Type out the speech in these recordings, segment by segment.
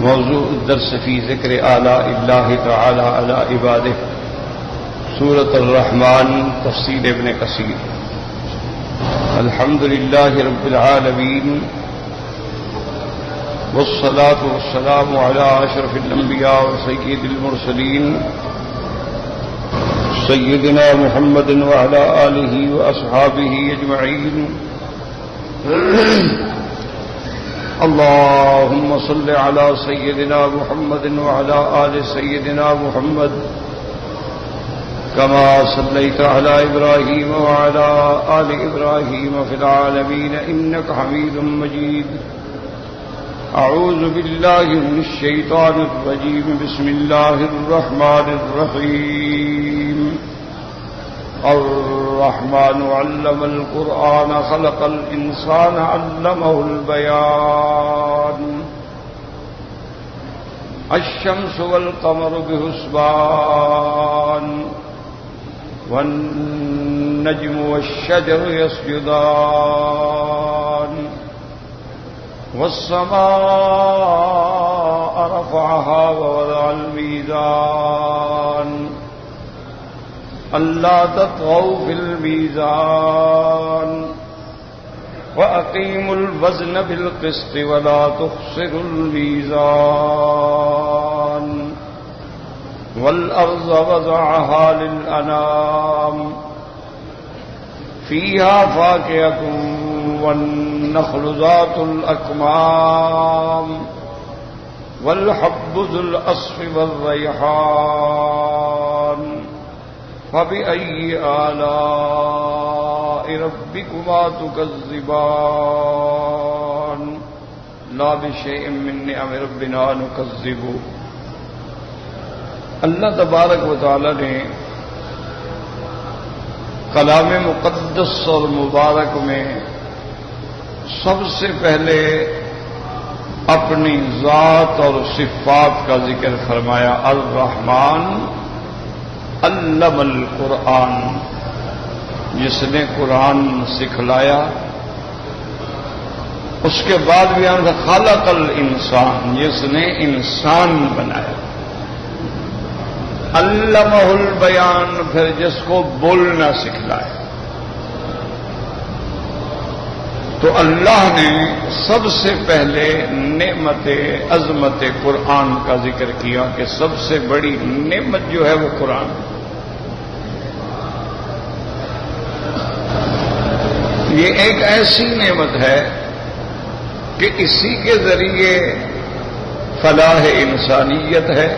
موضوع الدرس فی ذکر آلاء اللہ تعالی علی عبادہ، سورۃ الرحمن، تفسیر ابن کثیر۔ الحمد للہ رب العالمین، والصلاة والسلام علی اشرف الانبیاء وسید المرسلین، سیدنا محمد وعلی آلہ واصحابہ اجمعین۔ اللهم صل على سيدنا محمد وعلى آل سيدنا محمد كما صليت على إبراهيم وعلى آل إبراهيم في العالمين إنك حميد مجيد۔ أعوذ بالله من الشيطان الرجيم، بسم الله الرحمن الرحيم۔ الرحمن علم القرآن خلق الإنسان علمه البيان۔ الشمس والقمر بحسبان، والنجم والشجر يسجدان، والسماء رفعها ووضع الميزان، ألا تطغوا في الميزان، وأقيموا الوزن بالقسط ولا تخسروا الميزان، والأرض وضعها للأنام، فيها فاكهة والنخل ذات الأكمام، والحب ذو العصف والريحان، فبأي آلاء ربكما تكذبان، لا بشيء من نعم ربنا نكذب۔ اللہ تبارک و تعالی نے کلام مقدس اور مبارک میں سب سے پہلے اپنی ذات اور صفات کا ذکر فرمایا۔ الرحمن علم القرآن، جس نے قرآن سکھلایا۔ اس کے بعد بھی ہم خلق الانسان، جس نے انسان بنایا۔ علمہ البیان، پھر جس کو بولنا سکھلایا۔ تو اللہ نے سب سے پہلے نعمت عظمت قرآن کا ذکر کیا کہ سب سے بڑی نعمت جو ہے وہ قرآن۔ یہ ایک ایسی نعمت ہے کہ اسی کے ذریعے فلاح انسانیت ہے،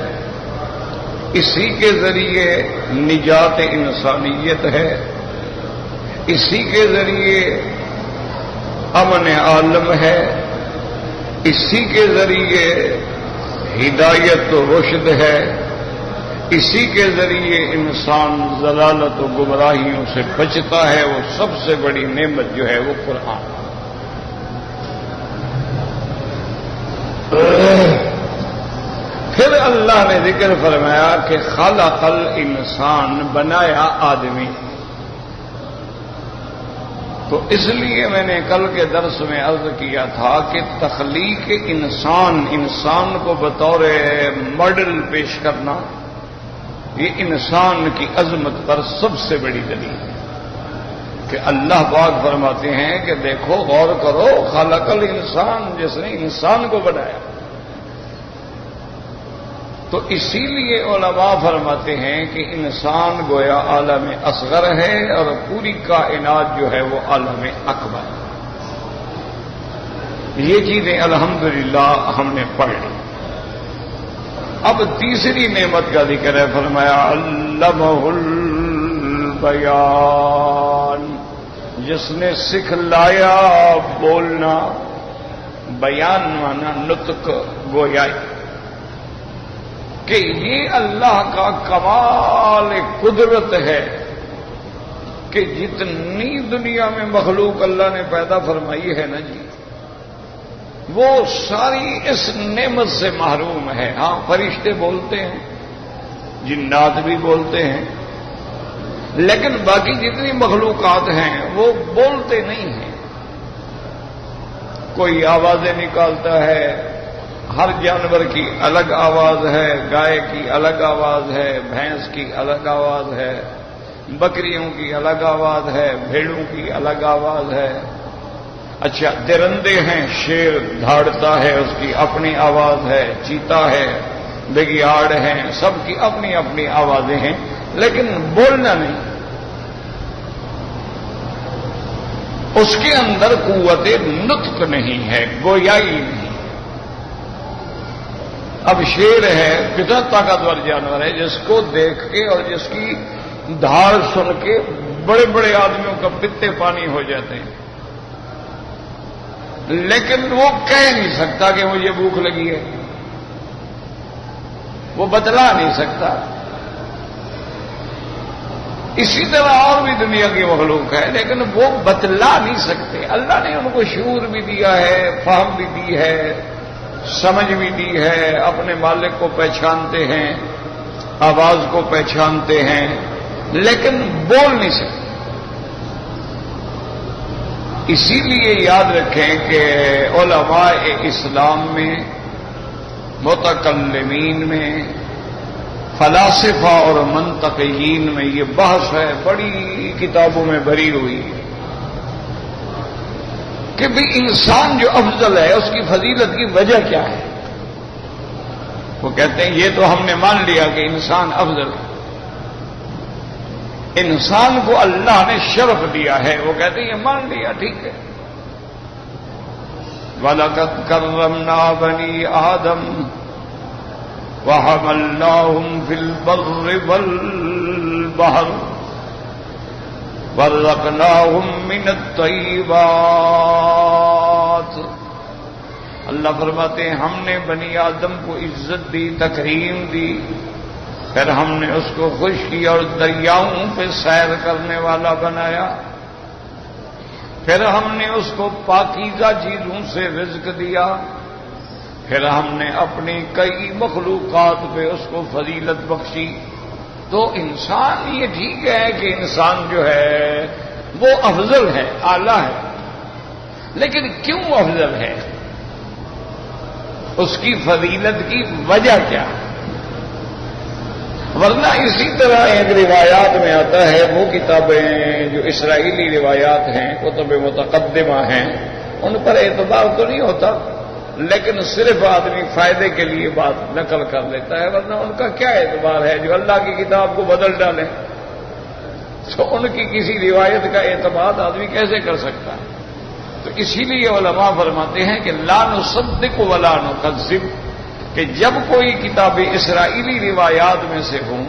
اسی کے ذریعے نجات انسانیت ہے، اسی کے ذریعے امن عالم ہے، اسی کے ذریعے ہدایت و رشد ہے، اسی کے ذریعے انسان ضلالت و گمراہیوں سے بچتا ہے۔ وہ سب سے بڑی نعمت جو ہے وہ قرآن۔ پھر اللہ نے ذکر فرمایا کہ خلق الانسان، بنایا آدمی۔ تو اس لیے میں نے کل کے درس میں عرض کیا تھا کہ تخلیق انسان کو بطور ماڈل پیش کرنا، یہ انسان کی عظمت پر سب سے بڑی دلیل ہے کہ اللہ پاک فرماتے ہیں کہ دیکھو، غور کرو، خلق الانسان، جس نے انسان کو بنایا۔ تو اسی لیے علماء فرماتے ہیں کہ انسان گویا عالم اصغر ہے اور پوری کائنات جو ہے وہ عالم اکبر ہے۔ یہ چیزیں الحمدللہ ہم نے پڑھ لی۔ اب تیسری نعمت کا ذکر ہے، فرمایا علمہ البیان، جس نے سکھلایا بولنا۔ بیان مانا نطق، گویائی، کہ یہ اللہ کا کمال قدرت ہے کہ جتنی دنیا میں مخلوق اللہ نے پیدا فرمائی ہے نا جی، وہ ساری اس نعمت سے محروم ہے۔ ہاں، فرشتے بولتے ہیں، جنات بھی بولتے ہیں، لیکن باقی جتنی مخلوقات ہیں وہ بولتے نہیں ہیں۔ کوئی آوازیں نکالتا ہے، ہر جانور کی الگ آواز ہے، گائے کی الگ آواز ہے، بھینس کی الگ آواز ہے، بکریوں کی الگ آواز ہے، بھیڑوں کی الگ آواز ہے۔ اچھا، درندے ہیں، شیر دھاڑتا ہے، اس کی اپنی آواز ہے، چیتا ہے، بگیاڑ ہیں، سب کی اپنی اپنی آوازیں ہیں، لیکن بولنا نہیں۔ اس کے اندر قوت نطق نہیں ہے، گویائی نہیں۔ اب شیر ہے، کتنا طاقتور جانور ہے، جس کو دیکھ کے اور جس کی دھاڑ سن کے بڑے بڑے آدمیوں کا پتے پانی ہو جاتے ہیں، لیکن وہ کہہ نہیں سکتا کہ مجھے بھوک لگی ہے، وہ بتلا نہیں سکتا۔ اسی طرح اور بھی دنیا کی مخلوق ہے، لیکن وہ بتلا نہیں سکتے۔ اللہ نے ان کو شعور بھی دیا ہے، فہم بھی دی ہے، سمجھ بھی دی ہے، اپنے مالک کو پہچانتے ہیں، آواز کو پہچانتے ہیں، لیکن بول نہیں سکتے۔ اسی لیے یاد رکھیں کہ علماء اسلام میں، متکلمین میں، فلاسفہ اور منطقیین میں یہ بحث ہے، بڑی کتابوں میں بھری ہوئی ہے کہ بھی انسان جو افضل ہے اس کی فضیلت کی وجہ کیا ہے۔ وہ کہتے ہیں یہ تو ہم نے مان لیا کہ انسان افضل ہے، انسان کو اللہ نے شرف دیا ہے، وہ کہتے ہیں یہ مان لیا، ٹھیک ہے۔ وَلَقَدْ كَرَّمْنَا بَنِي آدَمَ وَحَمَلْنَاهُمْ فِي الْبَرِّ وَالْبَحْرِ وَرَزَقْنَاهُمْ مِنَ الطَّيِّبَاتِ۔ اللہ فرماتے ہیں ہم نے بنی آدم کو عزت دی، تکریم دی، پھر ہم نے اس کو خشکی اور دریاؤں پہ سیر کرنے والا بنایا، پھر ہم نے اس کو پاکیزہ چیزوں سے رزق دیا، پھر ہم نے اپنی کئی مخلوقات پہ اس کو فضیلت بخشی۔ تو انسان یہ ٹھیک ہے کہ انسان جو ہے وہ افضل ہے، اعلیٰ ہے، لیکن کیوں افضل ہے؟ اس کی فضیلت کی وجہ کیا ہے؟ ورنہ اسی طرح ایک روایات میں آتا ہے، وہ کتابیں جو اسرائیلی روایات ہیں، کتب متقدمہ ہیں، ان پر اعتبار تو نہیں ہوتا، لیکن صرف آدمی فائدے کے لیے بات نقل کر لیتا ہے، ورنہ ان کا کیا اعتبار ہے؟ جو اللہ کی کتاب کو بدل ڈالیں تو ان کی کسی روایت کا اعتماد آدمی کیسے کر سکتا ہے؟ تو اسی لیے علماء فرماتے ہیں کہ لا نصدق ولا نکذب، کہ جب کوئی کتابیں اسرائیلی روایات میں سے ہوں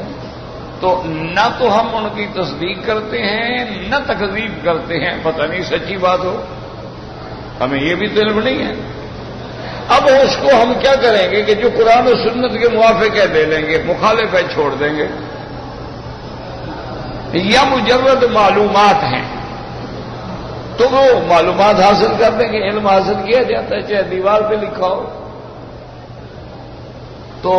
تو نہ تو ہم ان کی تصدیق کرتے ہیں نہ تکذیب کرتے ہیں، پتہ نہیں سچی بات ہو، ہمیں یہ بھی تو علم نہیں ہے۔ اب اس کو ہم کیا کریں گے کہ جو قرآن و سنت کے موافق ہے دے لیں گے، مخالف ہے چھوڑ دیں گے، یا مجرد معلومات ہیں تو وہ معلومات حاصل کر دیں گے، علم حاصل کیا جاتا ہے چاہے دیوار پہ لکھا ہو۔ تو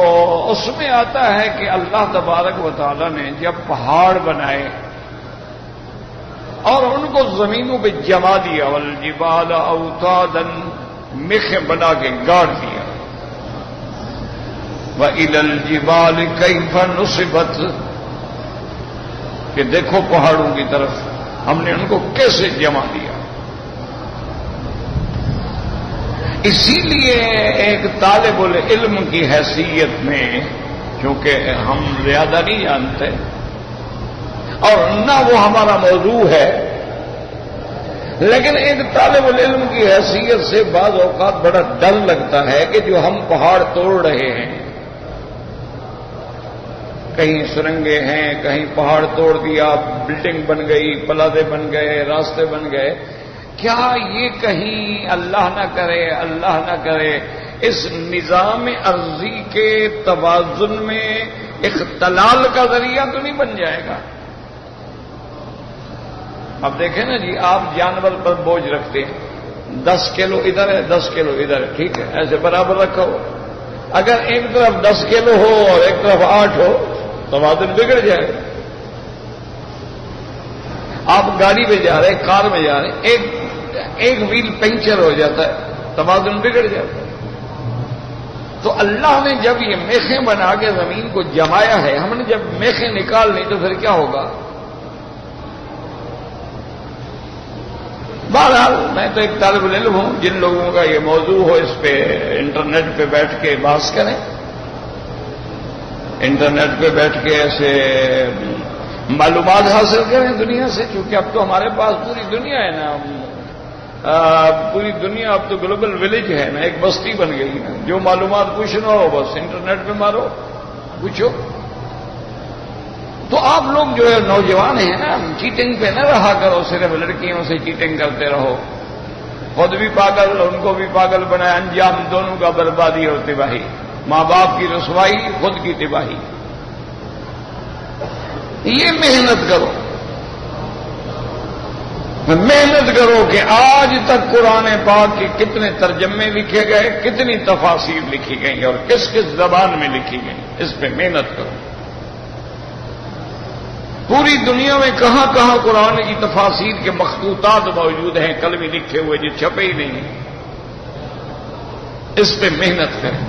اس میں آتا ہے کہ اللہ تبارک و تعالی نے جب پہاڑ بنائے اور ان کو زمینوں پہ جما دیا، والجبال اوتادا، میخیں بنا کے گاڑ دیا، وَإِلَى الْجِبَالِ كَيْفَ نُصِبَتْ، کہ دیکھو پہاڑوں کی طرف ہم نے ان کو کیسے جما دیا۔ اسی لیے ایک طالب العلم کی حیثیت میں، کیونکہ ہم زیادہ نہیں جانتے اور نہ وہ ہمارا موضوع ہے، لیکن ایک طالب العلم کی حیثیت سے بعض اوقات بڑا ڈر لگتا ہے کہ جو ہم پہاڑ توڑ رہے ہیں، کہیں سرنگیں ہیں، کہیں پہاڑ توڑ دیا، بلڈنگ بن گئی، پلازے بن گئے، راستے بن گئے، کیا یہ کہیں اللہ نہ کرے اللہ نہ کرے اس نظام ارضی کے توازن میں اختلال کا ذریعہ تو نہیں بن جائے گا؟ اب دیکھیں نا جی، آپ جانور پر بوجھ رکھتے ہیں، 10 کلو ادھر ہے 10 کلو ادھر ہے، ٹھیک ہے، ایسے برابر رکھا ہو، اگر ایک طرف 10 کلو ہو اور ایک طرف 8 ہو توازن بگڑ جائے گا۔ آپ گاڑی میں جا رہے ہیں، کار میں جا رہے ہیں، ایک ویل پنکچر ہو جاتا ہے، توازن بگڑ جاتا ہے۔ تو اللہ نے جب یہ میخیں بنا کے زمین کو جمایا ہے، ہم نے جب میخیں نکال لی تو پھر کیا ہوگا؟ بہرحال میں تو ایک طالب علم ہوں، جن لوگوں کا یہ موضوع ہو اس پہ انٹرنیٹ پہ بیٹھ کے بحث کریں، انٹرنیٹ پہ بیٹھ کے ایسے معلومات حاصل کریں دنیا سے، کیونکہ اب تو ہمارے پاس پوری دنیا ہے نا، پوری دنیا اب تو گلوبل ولیج ہے نا، ایک بستی بن گئی ہے، جو معلومات پوچھنا ہو بس انٹرنیٹ پہ مارو پوچھو۔ تو آپ لوگ جو ہے نوجوان ہیں نا، چیٹنگ پہ نہ رہا کرو، صرف لڑکیوں سے چیٹنگ کرتے رہو، خود بھی پاگل ان کو بھی پاگل بنائے، انجام دونوں کا بربادی اور تباہی، ماں باپ کی رسوائی، خود کی تباہی۔ یہ محنت کرو، محنت کرو کہ آج تک قرآن پاک کے کتنے ترجمے لکھے گئے، کتنی تفاسیر لکھی گئی اور کس کس زبان میں لکھی گئی، اس پہ محنت کرو۔ پوری دنیا میں کہاں کہاں قرآن کی تفاسیر کے مخطوطات موجود ہیں، کلمی لکھے ہوئے جو چھپے ہی نہیں ہیں۔ اس پہ محنت کریں،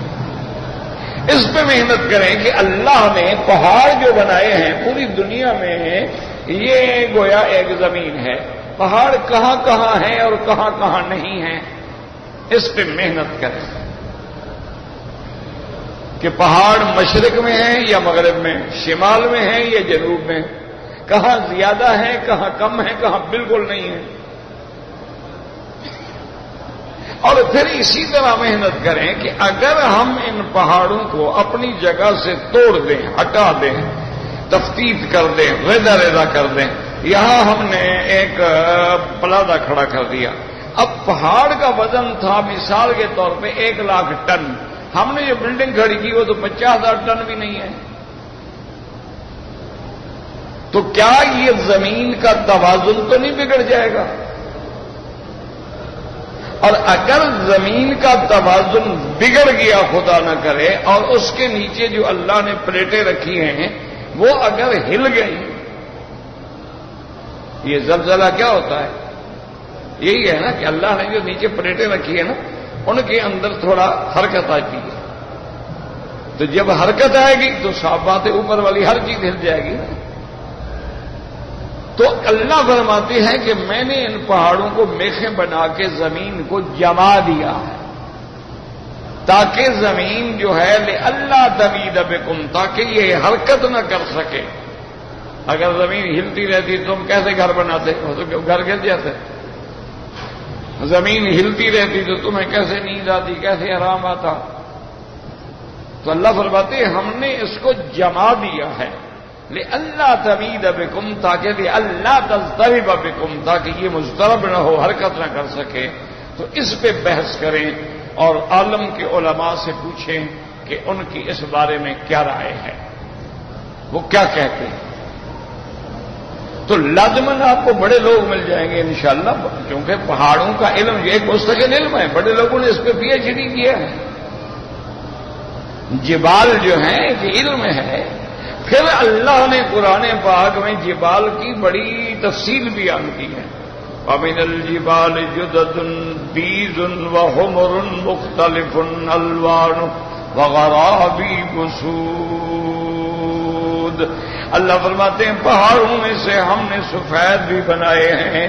اس پہ محنت کریں کہ اللہ نے پہاڑ جو بنائے ہیں پوری دنیا میں، یہ گویا ایک زمین ہے، پہاڑ کہاں کہاں ہیں اور کہاں کہاں نہیں ہیں، اس پہ محنت کریں کہ پہاڑ مشرق میں ہیں یا مغرب میں، شمال میں ہیں یا جنوب میں، کہاں زیادہ ہے کہاں کم ہے، کہاں بالکل نہیں ہے۔ اور پھر اسی طرح محنت کریں کہ اگر ہم ان پہاڑوں کو اپنی جگہ سے توڑ دیں، ہٹا دیں، تفتیت کر دیں، ریزہ ریزہ کر دیں، یہاں ہم نے ایک پلازہ کھڑا کر دیا، اب پہاڑ کا وزن تھا مثال کے طور پہ 1,00,000 ٹن، ہم نے جو بلڈنگ کھڑی کی وہ تو 50,000 ٹن بھی نہیں ہے، تو کیا یہ زمین کا توازن تو نہیں بگڑ جائے گا؟ اور اگر زمین کا توازن بگڑ گیا خدا نہ کرے اور اس کے نیچے جو اللہ نے پلیٹیں رکھی ہیں وہ اگر ہل گئی، یہ زلزلہ کیا ہوتا ہے؟ یہی ہے نا کہ اللہ نے جو نیچے پلیٹیں رکھی ہیں نا ان کے اندر تھوڑا حرکت آتی ہے، تو جب حرکت آئے گی تو صاف بات ہے اوپر والی ہر چیز ہل جائے گی۔ تو اللہ فرماتے ہیں کہ میں نے ان پہاڑوں کو میخیں بنا کے زمین کو جما دیا ہے تاکہ زمین جو ہے اللہ تمید بکم، تاکہ یہ حرکت نہ کر سکے۔ اگر زمین ہلتی رہتی تم کیسے گھر بناتے ہو؟ تو گھر گر جاتے۔ زمین ہلتی رہتی تو تمہیں کیسے نیند آتی، کیسے آرام آتا؟ تو اللہ فرماتے ہیں ہم نے اس کو جما دیا ہے لِأَلَّا تَمِيدَ بِكُمْ، تاکہ لِأَلَّا تَضْطَرِبَ بِكُمْ، تاکہ یہ مضطرب نہ ہو، حرکت نہ کر سکے۔ تو اس پہ بحث کریں اور عالم کے علماء سے پوچھیں کہ ان کی اس بارے میں کیا رائے ہے، وہ کیا کہتے ہیں۔ تو لازماً آپ کو بڑے لوگ مل جائیں گے انشاءاللہ، کیونکہ پہاڑوں کا علم یہ ایک مستقل علم ہے، بڑے لوگوں نے اس پہ PhD کیا ہے۔ جبال جو ہیں یہ علم ہے۔ پھر اللہ نے قرآن پاک میں جبال کی بڑی تفصیل بیان کی ہے، وَمِنَ الْجِبَالِ جُدَدٌ بِيضٌ وَحُمُرٌ مُخْتَلِفٌ أَلْوَانُهُ وَغَرَابِيبُ سُودٌ۔ اللہ فرماتے ہیں پہاڑوں میں سے ہم نے سفید بھی بنائے ہیں،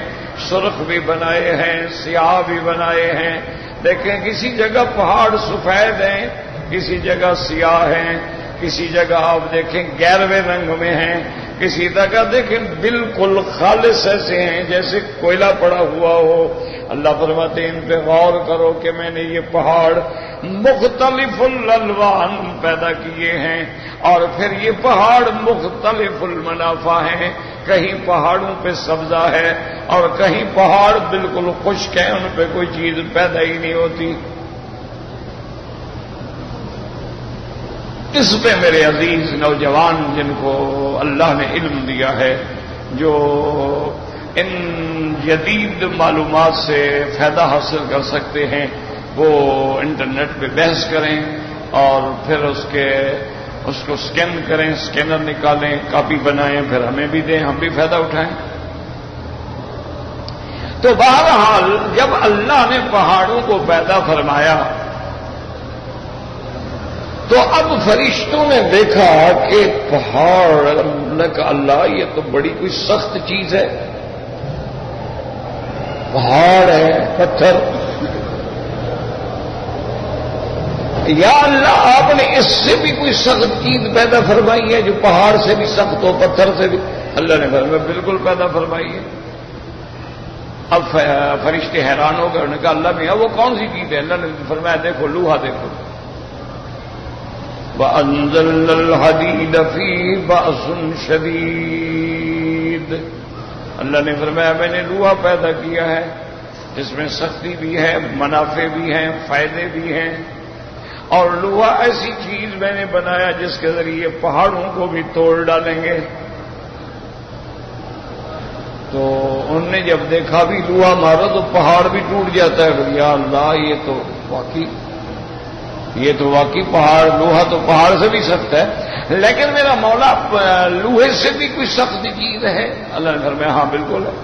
سرخ بھی بنائے ہیں، سیاہ بھی بنائے ہیں۔ دیکھیں کسی جگہ پہاڑ سفید ہیں، کسی جگہ سیاہ ہیں، کسی جگہ آپ دیکھیں گہرے رنگ میں ہیں، کسی جگہ دیکھیں بالکل خالص ایسے ہیں جیسے کوئلہ پڑا ہوا ہو۔ اللہ فرماتے ہیں ان پہ غور کرو کہ میں نے یہ پہاڑ مختلف الالوان پیدا کیے ہیں، اور پھر یہ پہاڑ مختلف المنافع ہیں، کہیں پہاڑوں پہ سبزہ ہے اور کہیں پہاڑ بالکل خشک ہیں، ان پہ کوئی چیز پیدا ہی نہیں ہوتی۔ اس پہ میرے عزیز نوجوان جن کو اللہ نے علم دیا ہے، جو ان جدید معلومات سے فائدہ حاصل کر سکتے ہیں، وہ انٹرنیٹ پہ بحث کریں اور پھر اس کو سکین کریں، سکینر نکالیں، کاپی بنائیں، پھر ہمیں بھی دیں، ہم بھی فائدہ اٹھائیں۔ تو بہرحال جب اللہ نے پہاڑوں کو پیدا فرمایا تو اب فرشتوں نے دیکھا کہ پہاڑ، نے کہا اللہ یہ تو بڑی کوئی سخت چیز ہے، پہاڑ ہے، پتھر، یا اللہ آپ نے اس سے بھی کوئی سخت چیز پیدا فرمائی ہے جو پہاڑ سے بھی سخت ہو، پتھر سے بھی؟ اللہ نے فرمایا بالکل پیدا فرمائی ہے۔ اب فرشتے حیران ہو گئے، انہوں نے کہا اللہ میاں وہ کون سی چیز ہے؟ اللہ نے فرمایا دیکھو لوہا دیکھو، وَأَنزَلْنَا الْحَدِيدَ فِيهِ بَأْسٌ شَدِيدٌ، اللہ نے فرمایا میں نے لوہا پیدا کیا ہے جس میں سختی بھی ہے، منافع بھی ہیں، فائدے بھی ہیں، اور لوہا ایسی چیز میں نے بنایا جس کے ذریعے پہاڑوں کو بھی توڑ ڈالیں گے۔ تو انہوں نے جب دیکھا بھی لوہا مارو تو پہاڑ بھی ٹوٹ جاتا ہے، یا اللہ یہ تو واقعی پہاڑ، لوہا تو پہاڑ سے بھی سخت ہے، لیکن میرا مولا لوہے سے بھی کوئی سخت چیز ہے؟ اللہ نے فرمایا ہاں بالکل ہے۔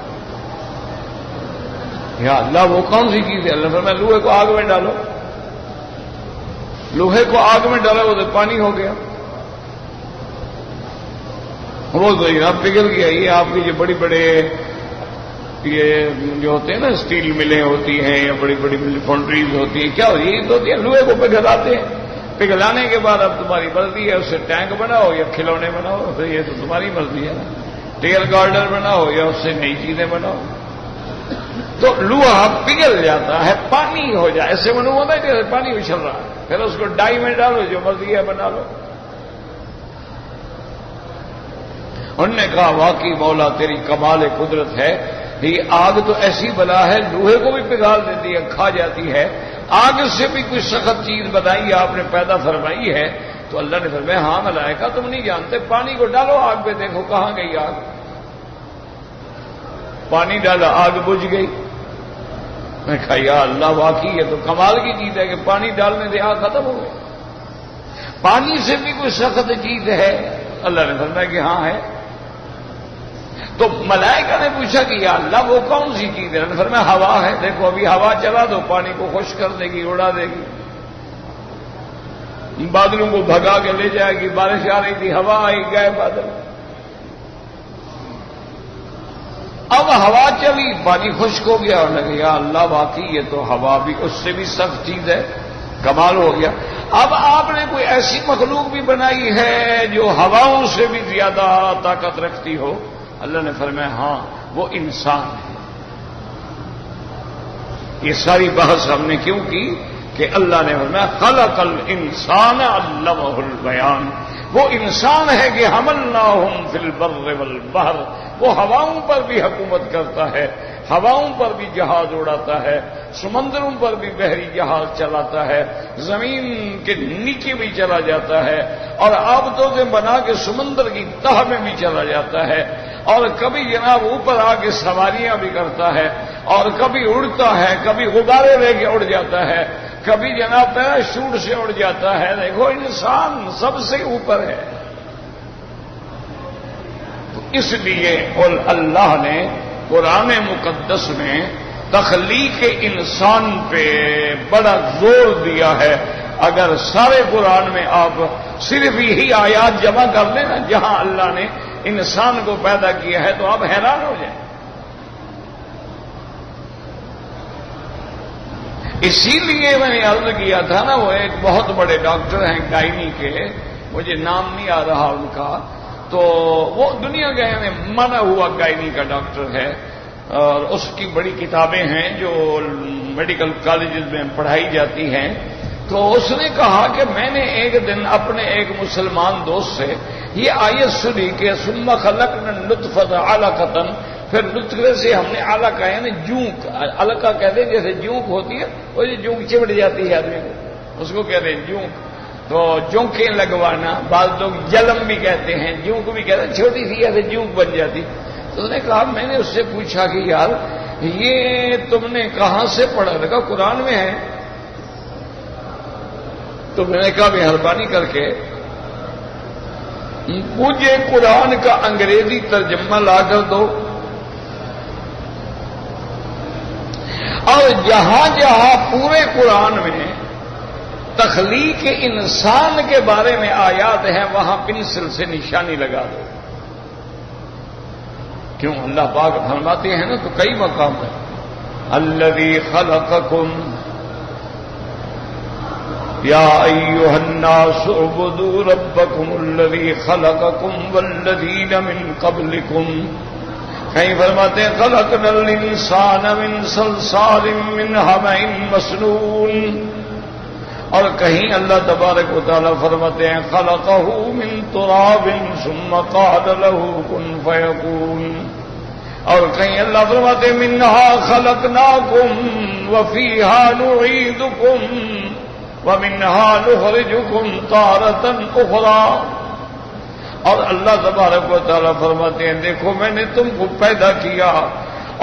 یا اللہ وہ کون سی چیز ہے؟ اللہ نے فرمایا لوہے کو آگ میں ڈالو، لوہے کو آگ میں ڈالا وہ تو پانی ہو گیا، وہ تو اب پگھل گیا۔ یہ آپ کی جو بڑی بڑے یہ جو ہوتے ہیں نا اسٹیل ملیں ہوتی ہیں یا بڑی بڑی فیکٹریز ہوتی ہیں، کیا یہ تو ہوتی ہے لوہے کو پگھلاتے ہیں، پگھلانے کے بعد اب تمہاری مرضی ہے اس سے ٹینک بناؤ یا کھلونے بناؤ، پھر یہ تو تمہاری مرضی ہے نا، ٹیئر گارڈر بناؤ یا اس سے نئی چیزیں بناؤ۔ تو لوہا پگھل جاتا ہے، پانی ہو جائے، ایسے بنا ہوتا ہے جیسے پانی اچھل رہا ہے، پھر اس کو ڈائی میں ڈالو، جو مرضی ہے بنا لو۔ انہوں نے کہا واقعی مولا تیری کمال قدرت ہے، یہ آگ تو ایسی بلا ہے لوہے کو بھی پگھال دیتی ہے، کھا جاتی ہے، آگ سے بھی کوئی سخت چیز بنائی آپ نے، پیدا فرمائی ہے۔ تو اللہ نے فرمایا ہاں ملائکہ تم نہیں جانتے، پانی کو ڈالو آگ پہ، دیکھو کہاں گئی آگ۔ پانی ڈالا، آگ بجھ گئی۔ میں کہا یا اللہ واقعی یہ تو کمال کی چیز ہے کہ پانی ڈالنے سے آگ ختم ہو گئی، پانی سے بھی کوئی سخت چیز ہے؟ اللہ نے فرمایا کہ ہاں ہے۔ تو ملائکہ نے پوچھا کہ یا اللہ وہ کون سی چیز ہے؟ اللہ نے فرمایا ہوا ہے، دیکھو ابھی ہوا چلا دو پانی کو خشک کر دے گی، اڑا دے گی، بادلوں کو بھگا کے لے جائے گی، بارش آ رہی تھی ہوا آئی گئے بادل، اب ہوا چلی پانی خشک ہو گیا، اور لگے یا اللہ واقعی یہ تو ہوا بھی اس سے بھی سخت چیز ہے، کمال ہو گیا۔ اب آپ نے کوئی ایسی مخلوق بھی بنائی ہے جو ہواؤں سے بھی زیادہ طاقت رکھتی ہو؟ اللہ نے فرمایا ہاں وہ انسان ہے۔ یہ ساری بحث ہم نے کیوں کی کہ اللہ نے فرمایا خلق الانسان علمہ البیان، وہ انسان ہے کہ حملناہم فی البر والبحر، وہ ہواؤں پر بھی حکومت کرتا ہے، ہواؤں پر بھی جہاز اڑاتا ہے، سمندروں پر بھی بحری جہاز چلاتا ہے، زمین کے نیچے بھی چلا جاتا ہے، اور آبدوں سے بنا کے سمندر کی تہ میں بھی چلا جاتا ہے، اور کبھی جناب اوپر آ کے سواریاں بھی کرتا ہے، اور کبھی اڑتا ہے، کبھی غبارے لے کے اڑ جاتا ہے، کبھی جناب پیراشوٹ سے اڑ جاتا ہے۔ دیکھو انسان سب سے اوپر ہے۔ اس لیے اللہ نے قرآن مقدس میں تخلیق انسان پہ بڑا زور دیا ہے۔ اگر سارے قرآن میں آپ صرف یہی آیات جمع کر لیں نا جہاں اللہ نے انسان کو پیدا کیا ہے تو آپ حیران ہو جائیں۔ اسی لیے میں نے عرض کیا تھا نا، وہ ایک بہت بڑے ڈاکٹر ہیں گائنی کے، مجھے نام نہیں آ رہا ان کا، تو وہ دنیا کے میں مانا ہوا گائنی کا ڈاکٹر ہے، اور اس کی بڑی کتابیں ہیں جو میڈیکل کالجز میں پڑھائی جاتی ہیں۔ تو اس نے کہا کہ میں نے ایک دن اپنے ایک مسلمان دوست سے یہ آیت سنی کہ ثم خلقنا النطفۃ علقۃ، پھر نطفے سے ہم نے علقہ یعنی جونک، علقہ کہتے ہیں جیسے جونک ہوتی ہے، وہ جو جونک چمٹ جاتی ہے آدمی کو، اس کو کہتے ہیں جونک، تو جونکیں لگوانا، بعض لوگ جلم بھی کہتے ہیں، جونک بھی کہتے ہیں، چھوٹی سی ایسے جونک بن جاتی۔ تو اس نے کہا، میں نے اس سے پوچھا کہ یار یہ تم نے کہاں سے پڑھا؟ کہا قرآن میں ہے۔ تو میں نے کہا مہربانی کر کے مجھے قرآن کا انگریزی ترجمہ لا کر دو، اور جہاں جہاں پورے قرآن میں تخلیق انسان کے بارے میں آیات ہیں، وہاں پنسل سے نشانی لگا دو. کیوں؟ اللہ پاک فرماتے ہیں نا، تو کئی مقام ہے الذی خلقکم یا ایھا الناس اعبدوا ربکم الذی خلقکم والذین من قبلکم. کہیں فرماتے ہیں خلقنا الانسان من صلصال من حمأ مسنون، اور کہیں اللہ تبارک و تعالی فرماتے ہیں خلقہ من تراب ثم قال له کن فیکون، اور کہیں اللہ فرماتے ہیں منها خلقناکم وفیہا نعیدکم ومنها نخرجکم تارة اخرى. اور اللہ تبارک و تعالی فرماتے ہیں دیکھو میں نے تم کو پیدا کیا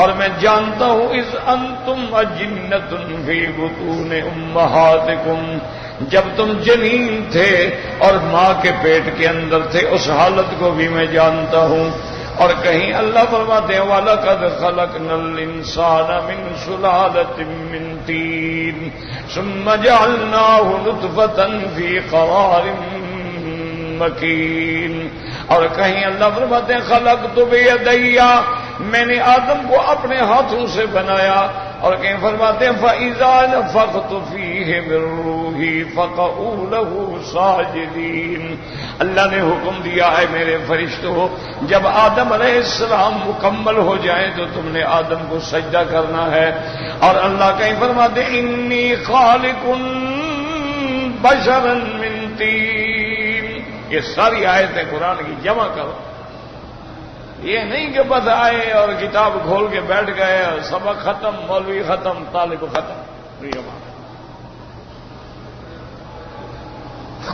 اور میں جانتا ہوں اذ انتم اجنۃ فی بطون امہاتکم، جب تم جنین تھے اور ماں کے پیٹ کے اندر تھے اس حالت کو بھی میں جانتا ہوں. اور کہیں اللہ فرماتے ہیں وَلَقَدْ خَلَقْنَا الْإِنسَانَ مِنْ سُلَالَةٍ مِّن طِينٍ ثُمَّ جَعَلْنَاهُ نُطْفَةً فِي قَرَارٍ مَّكِينٍ. اور کہیں اللہ فرماتے ہیں خلقت بیدی، میں نے آدم کو اپنے ہاتھوں سے بنایا. اور کہیں فرماتے ہیں فَإِذَا نَفَخْتُ فِيهِ مِن رُّوحِي فَقَعُوا لَهُ سَاجِدِينَ. اللہ نے حکم دیا ہے میرے فرشتوں جب آدم علیہ السلام مکمل ہو جائیں تو تم نے آدم کو سجدہ کرنا ہے. اور اللہ کہیں فرماتے ہیں انی خالق بشرا من طین. یہ ساری آیتیں قرآن کی جمع کرو، یہ نہیں کہ بس آئے اور کتاب کھول کے بیٹھ گئے اور سبق ختم، مولوی ختم، طالب ختم.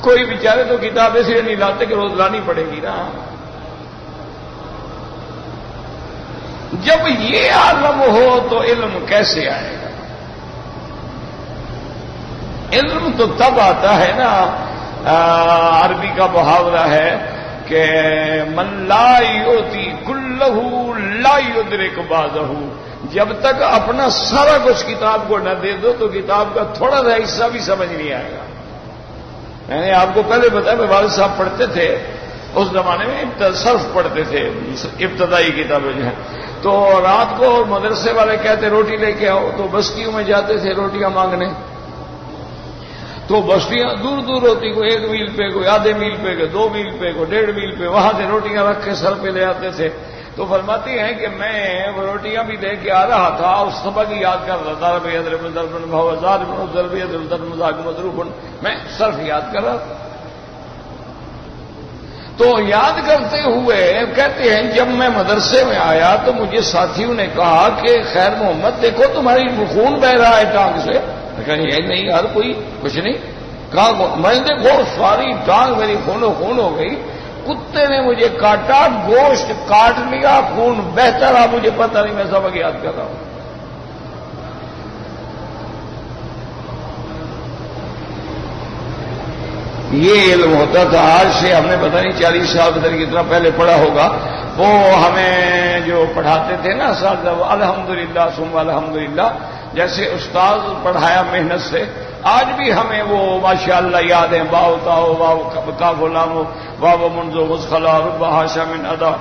کوئی بیچارے تو کتاب اس لیے نہیں لاتے کہ روز لانی پڑے گی نا. جب یہ عالم ہو تو علم کیسے آئے گا؟ علم تو تب آتا ہے نا، عربی کا محاورہ ہے کہ من لا یؤتی کلہ لا یدرک بعضہ. جب تک اپنا سارا کچھ کتاب کو نہ دے دو تو کتاب کا تھوڑا سا حصہ بھی سمجھ نہیں آئے گا. میں نے آپ کو پہلے بتایا کہ والد صاحب پڑھتے تھے اس زمانے میں، صرف پڑھتے تھے ابتدائی کتابیں جو ہیں. تو رات کو مدرسے والے کہتے روٹی لے کے آؤ، تو بستیوں میں جاتے تھے روٹیاں مانگنے. تو بستیاں دور دور ہوتی، کوئی 1 میل پہ، کوئی آدھے میل پہ، کوئی 2 میل پہ، کوئی 1.5 میل پہ، وہاں سے روٹیاں رکھ کے سر پہ لے آتے تھے. تو فرماتی ہیں کہ میں وہ روٹیاں بھی لے کے آ رہا تھا اور سبق یاد کر رہا تھا. میں صرف یاد کر رہا تھا. تو یاد کرتے ہوئے کہتے ہیں جب میں مدرسے میں آیا تو مجھے ساتھیوں نے کہا کہ خیر محمد دیکھو تمہاری خون بہ رہا ہے ٹانگ سے. میں کہا یہ نہیں یار کوئی کچھ نہیں. کہا میں دیکھو ساری ٹانگ میری خونوں خون ہو گئی، کتے نے مجھے کاٹا، گوشت کاٹ لیا، خون بہتا رہا، مجھے پتہ نہیں میں سبق یاد کر رہا ہوں. یہ علم ہوتا تھا. آج سے ہم نے پتہ نہیں 40 سال بدر کتنا پہلے پڑھا ہوگا. وہ ہمیں جو پڑھاتے تھے نا اساتذہ، الحمدللہ ثم الحمدللہ، جیسے استاد پڑھایا محنت سے، آج بھی ہمیں وہ ماشاءاللہ یاد ہیں. باؤ تاؤ واو کاف لام واو منذ مسخلا رب حاشا من ادا.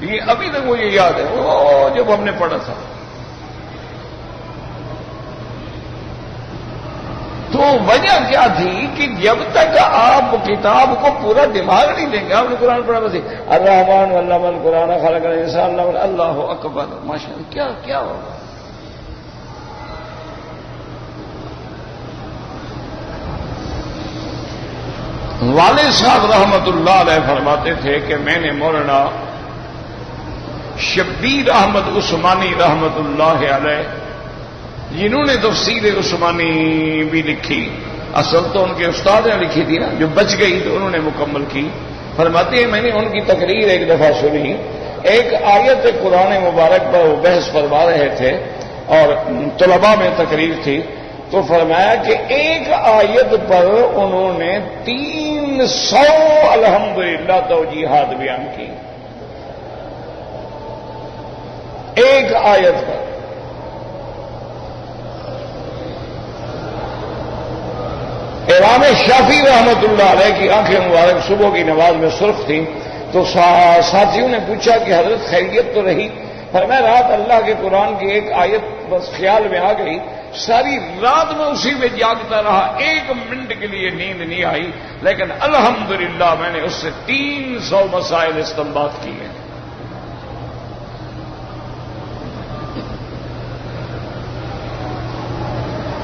یہ ابھی تک مجھے یاد ہے وہ جب ہم نے پڑھا تھا. تو وجہ کیا تھی کہ جب تک آپ کتاب کو پورا دماغ نہیں دیں گے. آپ نے قرآن پڑھا بس الرحمن علم القرآن خلق الانسان، اللہ اکبر ماشاءاللہ. کیا ہوگا؟ والد صاحب رحمت اللہ علیہ فرماتے تھے کہ میں نے مولانا شبیر احمد عثمانی رحمت اللہ علیہ، جنہوں نے تفسیر عثمانی بھی لکھی، اصل تو ان کے استاد نے لکھی تھی نا، جو بچ گئی تو انہوں نے مکمل کی. فرماتے ہیں میں نے ان کی تقریر ایک دفعہ سنی. ایک آیت قرآن مبارک پر وہ بحث فرما رہے تھے اور طلباء میں تقریر تھی. تو فرمایا کہ ایک آیت پر انہوں نے 300 الحمدللہ توجیحات بیان کی. ایک آیت پر. امام شافعی رحمۃ اللہ علیہ کی آنکھیں مبارک صبح کی نماز میں سرخ تھیں، تو ساتھیوں نے پوچھا کہ حضرت خیریت تو رہی؟ فرمایا رات اللہ کے قرآن کی ایک آیت بس خیال میں آ گئی، ساری رات میں اسی میں جاگتا رہا، 1 منٹ کے لیے نیند نہیں آئی، لیکن الحمدللہ میں نے اس سے 300 مسائل استنباط کیے ہیں۔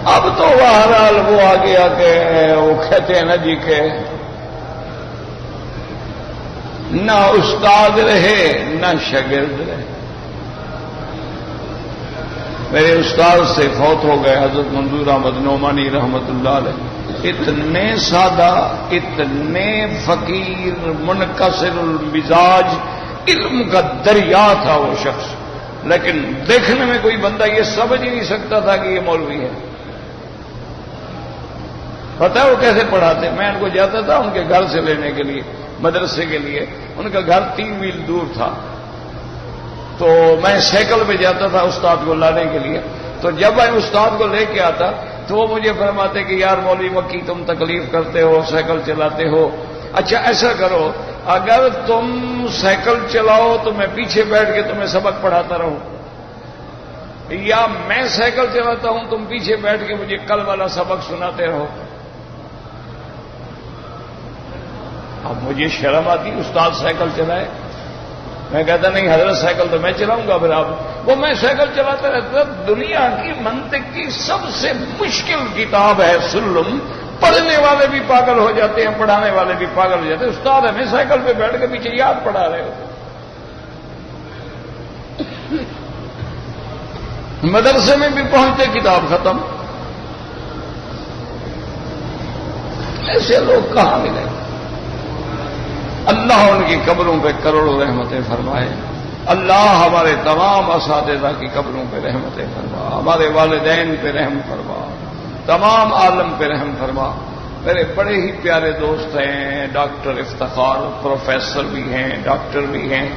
اب تو بہرحال وہ آگے آ کے وہ کہتے ہیں نا جی کہ نہ استاد رہے نہ شاگرد رہے۔ میرے استاد سے فوت ہو گئے حضرت منظور احمد نعمانی رحمت اللہ علیہ، اتنے سادہ، اتنے فقیر، منکسر المزاج، علم کا دریا تھا وہ شخص، لیکن دیکھنے میں کوئی بندہ یہ سمجھ ہی نہیں سکتا تھا کہ یہ مولوی ہے۔ پتہ ہے وہ کیسے پڑھاتے؟ میں ان کو جاتا تھا ان کے گھر سے لینے کے لیے، مدرسے کے لیے، ان کا گھر 3 میل دور تھا، تو میں سائیکل پہ جاتا تھا استاد کو لانے کے لیے۔ تو جب میں استاد کو لے کے آتا تو وہ مجھے فرماتے کہ یار مولوی مکی تم تکلیف کرتے ہو، سائیکل چلاتے ہو، اچھا ایسا کرو اگر تم سائیکل چلاؤ تو میں پیچھے بیٹھ کے تمہیں سبق پڑھاتا رہوں، یا میں سائیکل چلاتا ہوں تم پیچھے بیٹھ کے مجھے کل والا سبق سناتے رہو۔ اب مجھے شرم آتی استاد سائیکل چلائے، میں کہتا نہیں حضرت سائیکل تو میں چلاؤں گا، پھر آپ وہ میں سائیکل چلاتا رہتا۔ دنیا کی منطق کی سب سے مشکل کتاب ہے سلم، پڑھنے والے بھی پاگل ہو جاتے ہیں، پڑھانے والے بھی پاگل ہو جاتے ہیں۔ استاد ہمیں سائیکل پہ بیٹھ کے پیچھے یاد پڑھا رہے ہو، مدرسے میں بھی پہنچتے کتاب ختم۔ ایسے لوگ کہاں ملے؟ اللہ ان کی قبروں پہ کروڑوں رحمتیں فرمائے، اللہ ہمارے تمام اساتذہ کی قبروں پہ رحمتیں فرما، ہمارے والدین پہ رحم فرما، تمام عالم پہ رحم فرما۔ میرے بڑے ہی پیارے دوست ہیں ڈاکٹر افتخار، پروفیسر بھی ہیں، ڈاکٹر بھی ہیں،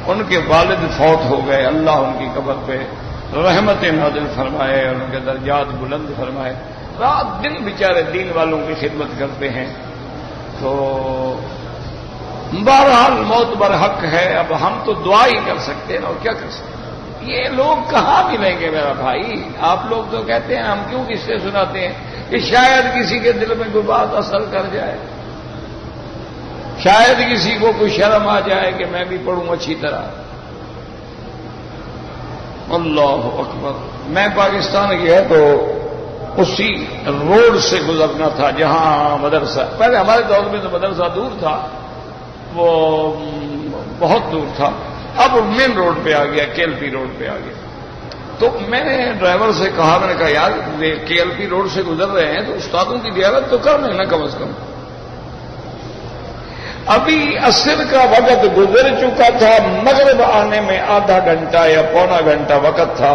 ان کے والد فوت ہو گئے، اللہ ان کی قبر پہ رحمتیں نازل فرمائے اور ان کے درجات بلند فرمائے۔ رات دن بیچارے دین والوں کی خدمت کرتے ہیں۔ تو بہرحال موت برحق ہے، اب ہم تو دعا ہی کر سکتے ہیں اور کیا کر سکتے ہیں۔ یہ لوگ کہاں ملیں گے میرا بھائی؟ آپ لوگ تو کہتے ہیں ہم کیوں کس سے سناتے ہیں کہ شاید کسی کے دل میں کوئی بات اثر کر جائے، شاید کسی کو کوئی شرم آ جائے کہ میں بھی پڑھوں اچھی طرح۔ اللہ اکبر۔ میں پاکستان گیا تو اسی روڈ سے گزرنا تھا جہاں مدرسہ، پہلے ہمارے دور میں تو مدرسہ دور تھا، وہ بہت دور تھا، اب مین روڈ پہ آ گیا، کے ایل پی روڈ پہ آ گیا۔ تو میں نے ڈرائیور سے کہا، میں نے کہا یار کے ایل پی روڈ سے گزر رہے ہیں تو استادوں کی زیارت تو کر لیں نا کم از کم۔ ابھی عصر کا وقت گزر چکا تھا، مغرب آنے میں آدھا گھنٹہ یا پونا گھنٹہ وقت تھا۔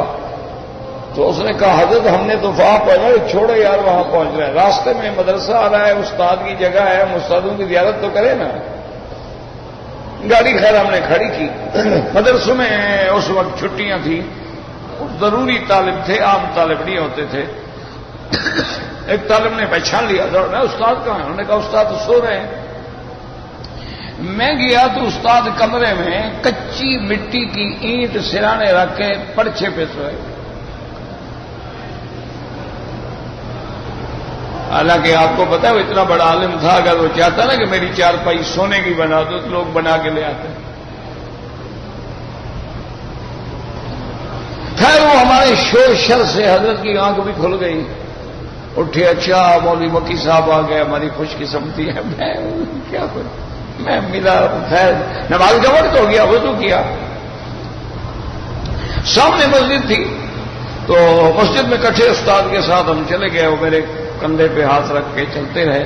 تو اس نے کہا حضرت ہم نے تو وہاں پہنچا، چھوڑو یار وہاں پہنچ رہے ہیں، راستے میں مدرسہ آ رہا ہے، استاد کی جگہ ہے، ہم استادوں کی زیارت تو کریں نا۔ گاڑی خیر ہم نے کھڑی کی، مدرسوں میں اس وقت چھٹیاں تھیں، ضروری طالب تھے، عام طالب نہیں ہوتے تھے۔ ایک طالب نے پہچان لیا، استاد کہاں ہے؟ انہوں نے کہا استاد تو سو رہے ہیں۔ میں گیا تو استاد کمرے میں کچی مٹی کی اینٹ سرانے رکھ کے پرچے پہ سوئے۔ حالانکہ آپ کو پتا ہے وہ اتنا بڑا عالم تھا، اگر وہ چاہتا نا کہ میری چارپائی سونے کی بنا دو تو لوگ بنا کے لے آتے۔ خیر وہ ہمارے شور شر سے حضرت کی آنکھ بھی کھل گئی، اٹھے، اچھا مولوی مکی صاحب آ گئے، ہماری خوش قسمتی ہے۔ میں کیا کروں، میں ملا، خیر نماز کا وقت ہو گیا، وضو کیا، سامنے مسجد تھی تو مسجد میں کٹھے استاد کے ساتھ ہم چلے گئے، وہ میرے کندھے پہ ہاتھ رکھ کے چلتے رہے،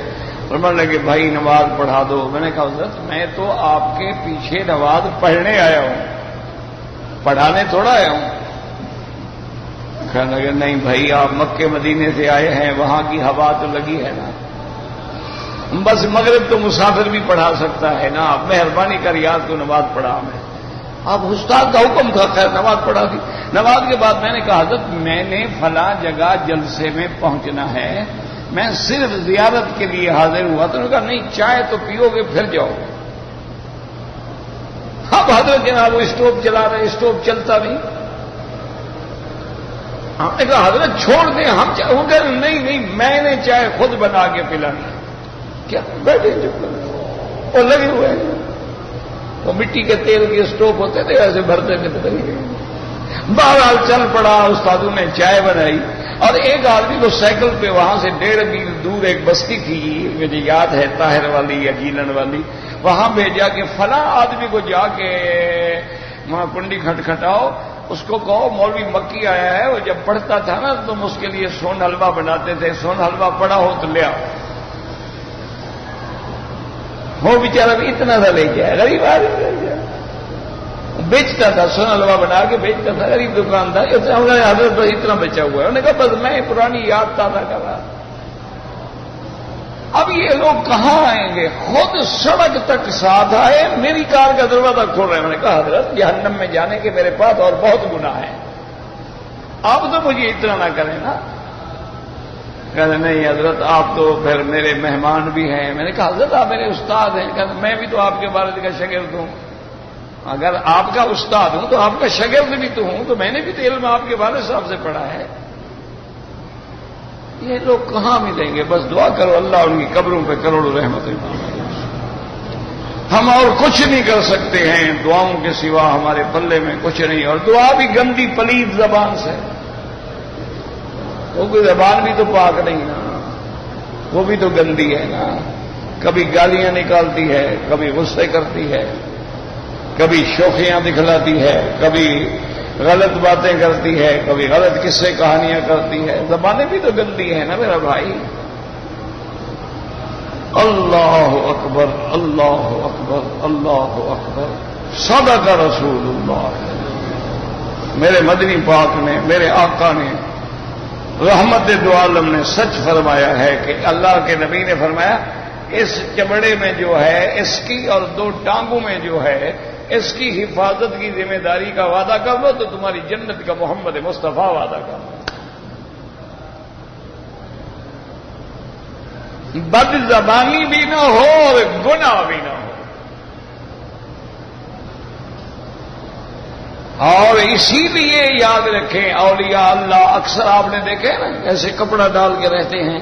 اور میں نے کہا بھائی نماز پڑھا دو۔ میں نے کہا حضرت میں تو آپ کے پیچھے نماز پڑھنے آیا ہوں، پڑھانے تھوڑا آیا ہوں۔ کہنے لگے نہیں بھائی آپ مکے مدینے سے آئے ہیں، وہاں کی ہوا تو لگی ہے نا، بس مغرب تو مسافر بھی پڑھا سکتا ہے نا، آپ مہربانی کر یاد کو نماز پڑھا میں۔ آپ استاد کا حکم تھا، خیر نماز پڑھا دی۔ نماز کے بعد میں نے کہا حضرت میں نے فلاں جگہ جلسے میں پہنچنا ہے، میں صرف زیارت کے لیے حاضر ہوا. تو انہوں نے کہا نہیں چائے تو پیو گے پھر جاؤ گے. اب حضرت جناب وہ اسٹوو چلا رہے, اسٹوو چلتا نہیں. ہم نے کہا حضرت چھوڑ دیں ہم وہ کہہ رہے نہیں نہیں میں نے چائے خود بنا کے پلانی. کیا بیٹھے چپ اور لگے ہوئے ہیں. وہ مٹی کے تیل کے اسٹوو ہوتے تھے ایسے بھرتے تھے پتہ نہیں. بہرحال چل پڑا, استادوں نے چائے بنائی اور ایک آدمی کو سائیکل پہ وہاں سے 1.5 میل دور ایک بستی تھی مجھے یاد ہے طاہر والی یا جیلن والی, وہاں بھیجا کہ فلاں آدمی کو جا کے وہاں کنڈی کھٹکھٹاؤ, اس کو کہو مولوی مکی آیا ہے. وہ جب پڑھتا تھا نا تم اس کے لیے سون حلوہ بناتے تھے, سون حلوہ پڑا ہو تو لے آؤ. وہ بیچارہ بھی اتنا سا لے کے آیا, غریب آدمی بیچتا تھا, سون حلوہ بنا کے بیچتا تھا, غریب دکاندار. حضرت بس اتنا بچا ہوا ہے. انہوں نے کہا بس میں پرانی یاد تازہ کر رہا. اب یہ لوگ کہاں آئیں گے؟ خود سڑک تک ساتھ آئے, میری کار کا دروازہ کھول رہے ہیں. میں نے کہا حضرت جہنم میں جانے کے میرے پاس اور بہت گناہ ہیں, آپ تو مجھے اتنا نہ کریں نا. کہتے نہیں حضرت آپ تو پھر میرے مہمان بھی ہیں. میں نے کہا حضرت آپ میرے استاد ہیں. کہتے میں بھی تو آپ کے والد کا شاگرد ہوں. اگر آپ کا استاد ہوں تو آپ کا شاگرد بھی تو ہوں, تو میں نے بھی تو علم آپ کے والد صاحب سے پڑھا ہے. یہ لوگ کہاں ملیں گے؟ بس دعا کرو اللہ ان کی قبروں پہ کروڑوں رحمتیں. ہم اور کچھ نہیں کر سکتے ہیں, دعاؤں کے سوا ہمارے پلے میں کچھ نہیں. اور دعا بھی گندی پلید زبان سے, وہ کوئی زبان بھی تو پاک نہیں نا, وہ بھی تو گندی ہے نا. کبھی گالیاں نکالتی ہے, کبھی غصے کرتی ہے, کبھی شوخیاں دکھلاتی ہے, کبھی غلط باتیں کرتی ہے, کبھی غلط قصے کہانیاں کرتی ہے. زبانیں بھی تو گندی ہیں نا میرا بھائی. اللہ اکبر اللہ اکبر اللہ اکبر. صدق رسول اللہ. میرے مدنی پاک نے, میرے آقا نے, رحمت دو عالم نے سچ فرمایا ہے کہ اللہ کے نبی نے فرمایا اس چمڑے میں جو ہے اس کی اور 2 ٹانگوں میں جو ہے اس کی حفاظت کی ذمہ داری کا وعدہ کر لو تو تمہاری جنت کا محمد مصطفیٰ وعدہ کر لو. بد زبانی بھی نہ ہو اور گناہ بھی نہ ہو. اور اسی لیے یاد رکھیں اولیاء اللہ اکثر آپ نے دیکھے نا ایسے کپڑا ڈال کے رہتے ہیں.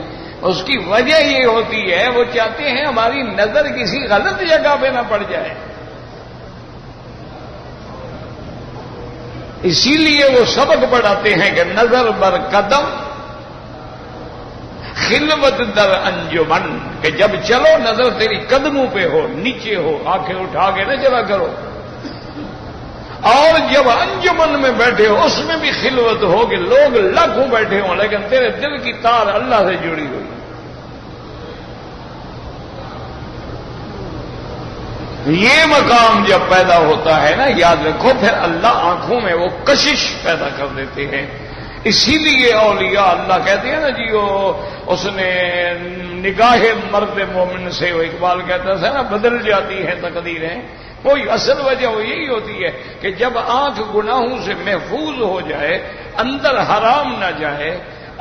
اس کی وجہ یہ ہوتی ہے وہ چاہتے ہیں ہماری نظر کسی غلط جگہ پہ نہ پڑ جائے. اسی لیے وہ سبق پڑھاتے ہیں کہ نظر بر قدم خلوت در انجمن, کہ جب چلو نظر تیری قدموں پہ ہو, نیچے ہو, آنکھیں اٹھا کے نہ چلا کرو. اور جب انجمن میں بیٹھے ہو اس میں بھی خلوت ہو کہ لوگ لاکھوں بیٹھے ہوں لیکن تیرے دل کی تار اللہ سے جڑی ہوئی. یہ مقام جب پیدا ہوتا ہے نا یاد رکھو پھر اللہ آنکھوں میں وہ کشش پیدا کر دیتے ہیں. اسی لیے اولیاء اللہ کہتے ہیں نا جی وہ اس نے نگاہ مرد مومن سے, وہ اقبال کہتا تھا نا بدل جاتی ہیں تقدیریں. کوئی اصل وجہ وہ یہی ہوتی ہے کہ جب آنکھ گناہوں سے محفوظ ہو جائے, اندر حرام نہ جائے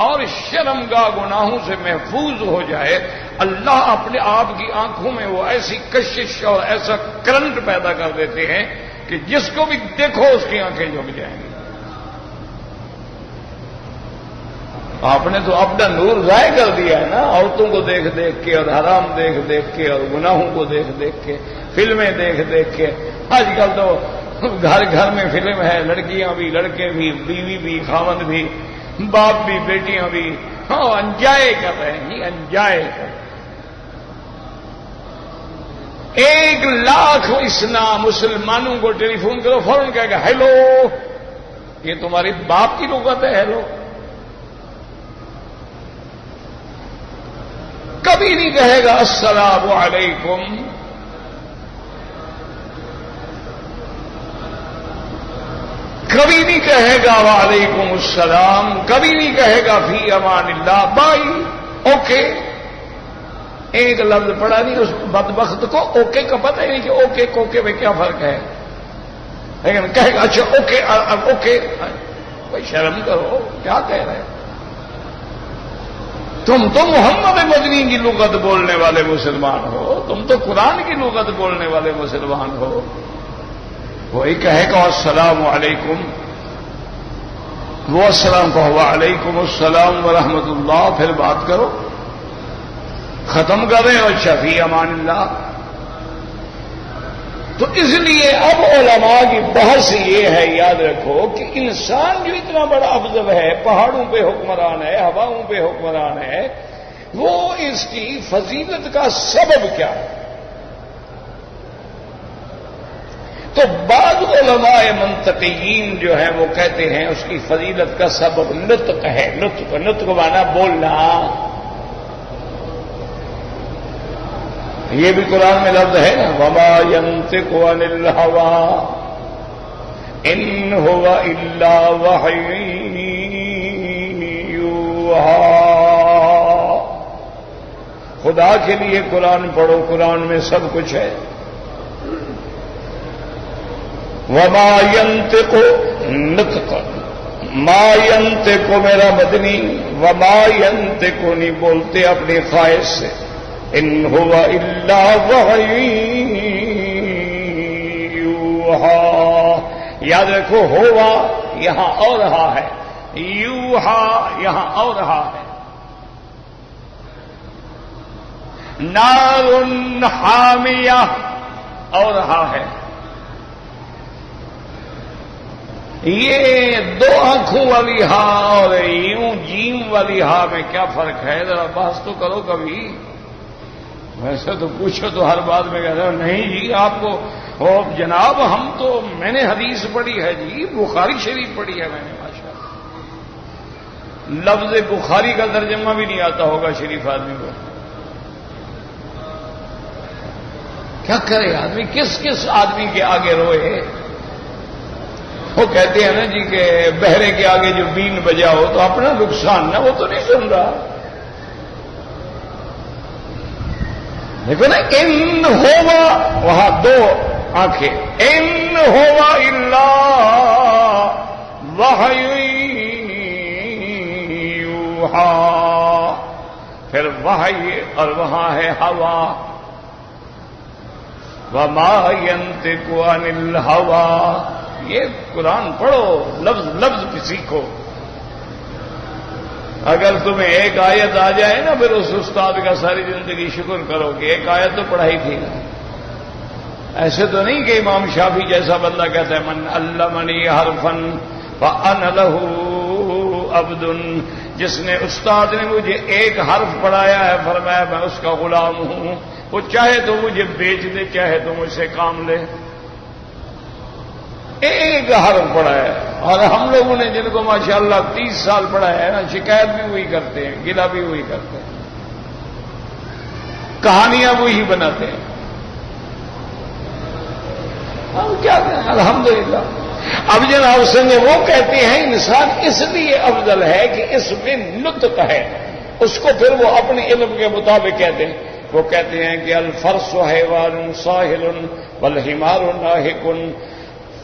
اور شرمگاہ گناہوں سے محفوظ ہو جائے, اللہ اپنے آپ کی آنکھوں میں وہ ایسی کشش اور ایسا کرنٹ پیدا کر دیتے ہیں کہ جس کو بھی دیکھو اس کی آنکھیں جھک جائیں گی. آپ نے تو اپنا نور ضائع کر دیا ہے نا, عورتوں کو دیکھ دیکھ کے اور حرام دیکھ دیکھ کے اور گناہوں کو دیکھ دیکھ کے, فلمیں دیکھ دیکھ کے. آج کل تو گھر گھر میں فلم ہے, لڑکیاں بھی, لڑکے بھی, بیوی بھی, خاوند بھی, باپ بھی, بیٹیاں بھی, ہاں انجوائے کر رہے ہیں, انجوائے کر رہے ہیں. 1,00,000 اسلام مسلمانوں کو ٹیلی فون کرو فوراً کہے گا ہیلو. یہ تمہاری باپ کی لغت ہے ہیلو. کبھی نہیں کہے گا السلام علیکم. کبھی نہیں کہے گا وعلیکم السلام. کبھی نہیں کہے گا فی امان اللہ بائی اوکے. ایک لفظ پڑھا نہیں اس بدبخت کو اوکے کا پتہ ہی نہیں کہ اوکے کوکے میں کیا فرق ہے. لیکن کہے گا اچھا اوکے اوکے. کوئی شرم کرو, کیا کہہ رہے ہیں. تم تو محمد مدنی کی لغت بولنے والے مسلمان ہو، تم تو قرآن کی لغت بولنے والے مسلمان ہو. وہی کہے گا السلام علیکم، وہ السلام کو وعلیکم السلام ورحمۃ اللہ، پھر بات کرو، ختم کریں اور شفیع امان اللہ. تو اس لیے اب علماء کی بحث یہ ہے، یاد رکھو کہ انسان جو اتنا بڑا افضل ہے، پہاڑوں پہ حکمران ہے، ہواؤں پہ حکمران ہے، وہ اس کی فضیلت کا سبب کیا ہے؟ تو بعض علماء منطقیین جو ہیں وہ کہتے ہیں اس کی فضیلت کا سبب نطق ہے. نطق مانا بولنا. یہ بھی قرآن میں لفظ ہے نا، وما ينطق عن الهوى ان هو الا وحی یوحی. خدا کے لیے قرآن پڑھو، قرآن میں سب کچھ ہے. وما ينطق نطق، ما ينطق میرا مدنی، وما ينطق نہیں بولتے اپنی خواہش سے، ان هو الا وحی یوحی. یاد رکھو ہوا یہاں اور رہا ہے، یوحی یہاں اور رہا ہے. نار حامیہ اور رہا ہے. یہ دو آنکھوں والی ہا اور یوں جیم والی ہا میں کیا فرق ہے؟ ذرا بحث تو کرو کبھی. ویسے تو پوچھو تو ہر بات میں کہتے ہو نہیں جی آپ کو جناب ہم تو میں نے حدیث پڑھی ہے جی، بخاری شریف پڑھی ہے میں نے. ماشاء اللہ لفظ بخاری کا ترجمہ بھی نہیں آتا ہوگا شریف آدمی کو. کیا کرے آدمی، کس کس آدمی کے آگے روئے؟ وہ کہتے ہیں نا جی کہ بہرے کے آگے جو بین بجا ہو تو اپنا نقصان نا، وہ تو نہیں سن رہا. دیکھو نا، ان ہوا وہاں دو آنکھیں، ان ہوا الا وحی یوحی، پھر وحی اور وہاں ہے ہوا. وما ينطق عن الهوى. یہ قرآن پڑھو، لفظ لفظ بھی سیکھو. اگر تمہیں ایک آیت آ جائے نا پھر اس استاد کا ساری زندگی شکر کرو کہ ایک آیت تو پڑھائی تھی نا. ایسے تو نہیں کہ امام شافعی جیسا بندہ کہتا ہے من علمنی حرفا فانا له عبد، جس نے استاد نے مجھے ایک حرف پڑھایا ہے فرمایا میں اس کا غلام ہوں، وہ چاہے تو مجھے بیچ دے چاہے تو مجھ سے کام لے. ایک حرف پڑھا ہے. اور ہم لوگوں نے جن کو ماشاءاللہ 30 سال پڑھایا ہے نا، شکایت بھی وہی کرتے ہیں، گلہ بھی وہی کرتے ہیں، کہانیاں وہی بناتے ہیں. ہم کیا کریں الحمدللہ. اب جناب سنگے وہ کہتے ہیں انسان اس لیے افضل ہے کہ اس میں نطق ہے. اس کو پھر وہ اپنے علم کے مطابق کہتے ہیں. وہ کہتے ہیں کہ الفرس حیوان ساحل والحمار ناہق.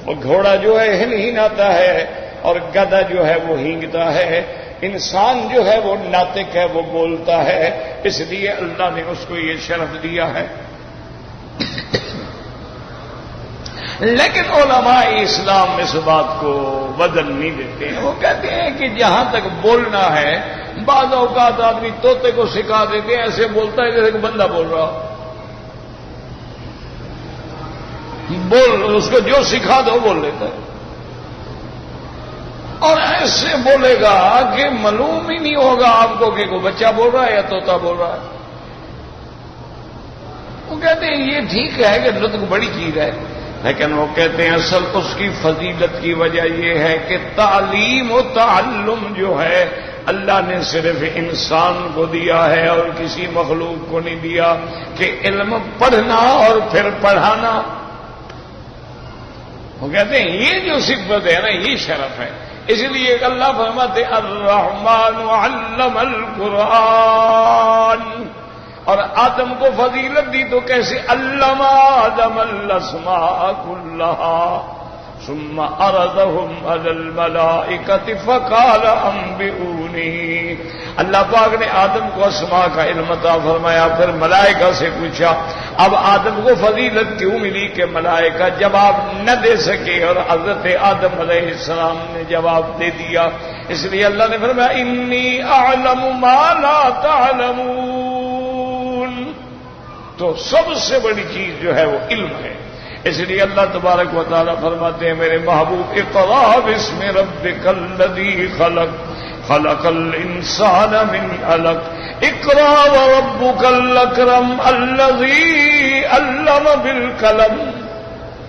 وہ گھوڑا جو ہے ہنہناتا ہے اور گدھا جو ہے وہ ہینگتا ہے. انسان جو ہے وہ ناطق ہے، وہ بولتا ہے. اس لیے اللہ نے اس کو یہ شرف دیا ہے. لیکن علماء اسلام اس بات کو بدل نہیں دیتے ہیں. وہ کہتے ہیں کہ جہاں تک بولنا ہے، بعض اوقات آدمی طوطے کو سکھا دیتے ہیں، ایسے بولتا ہے جیسے کہ بندہ بول رہا ہو. بول اس کو جو سکھا دو بول لیتا ہے، اور ایسے بولے گا کہ معلوم ہی نہیں ہوگا آپ کو کہ کوئی بچہ بول رہا ہے یا طوطا بول رہا ہے. وہ کہتے ہیں یہ ٹھیک ہے کہ نطق بڑی چیز ہے، لیکن وہ کہتے ہیں اصل اس کی فضیلت کی وجہ یہ ہے کہ تعلیم و تعلم جو ہے اللہ نے صرف انسان کو دیا ہے اور کسی مخلوق کو نہیں دیا، کہ علم پڑھنا اور پھر پڑھانا. وہ کہتے ہیں یہ جو صفت ہے نا یہ شرف ہے. اس لیے اللہ فرماتے الرحمن علم القرآن، اور آدم کو فضیلت دی تو کیسے علم آدم الاسماء کلھا. ثم عرضهم على الملائکۃ فقال انبئونی. اللہ پاک نے آدم کو اسماء کا علم عطا فرمایا، پھر ملائکہ سے پوچھا. اب آدم کو فضیلت کیوں ملی کہ ملائکہ جواب نہ دے سکے اور حضرت آدم علیہ السلام نے جواب دے دیا. اس لیے اللہ نے فرمایا انی اعلم ما لا تعلمون. تو سب سے بڑی چیز جو ہے وہ علم ہے. اس لیے اللہ تبارک و تعالیٰ فرماتے ہیں میرے محبوب اقرأ باسم ربک الذی خلق خلق الانسان من علق اقرأ وربک الاکرم الذی علم بالقلم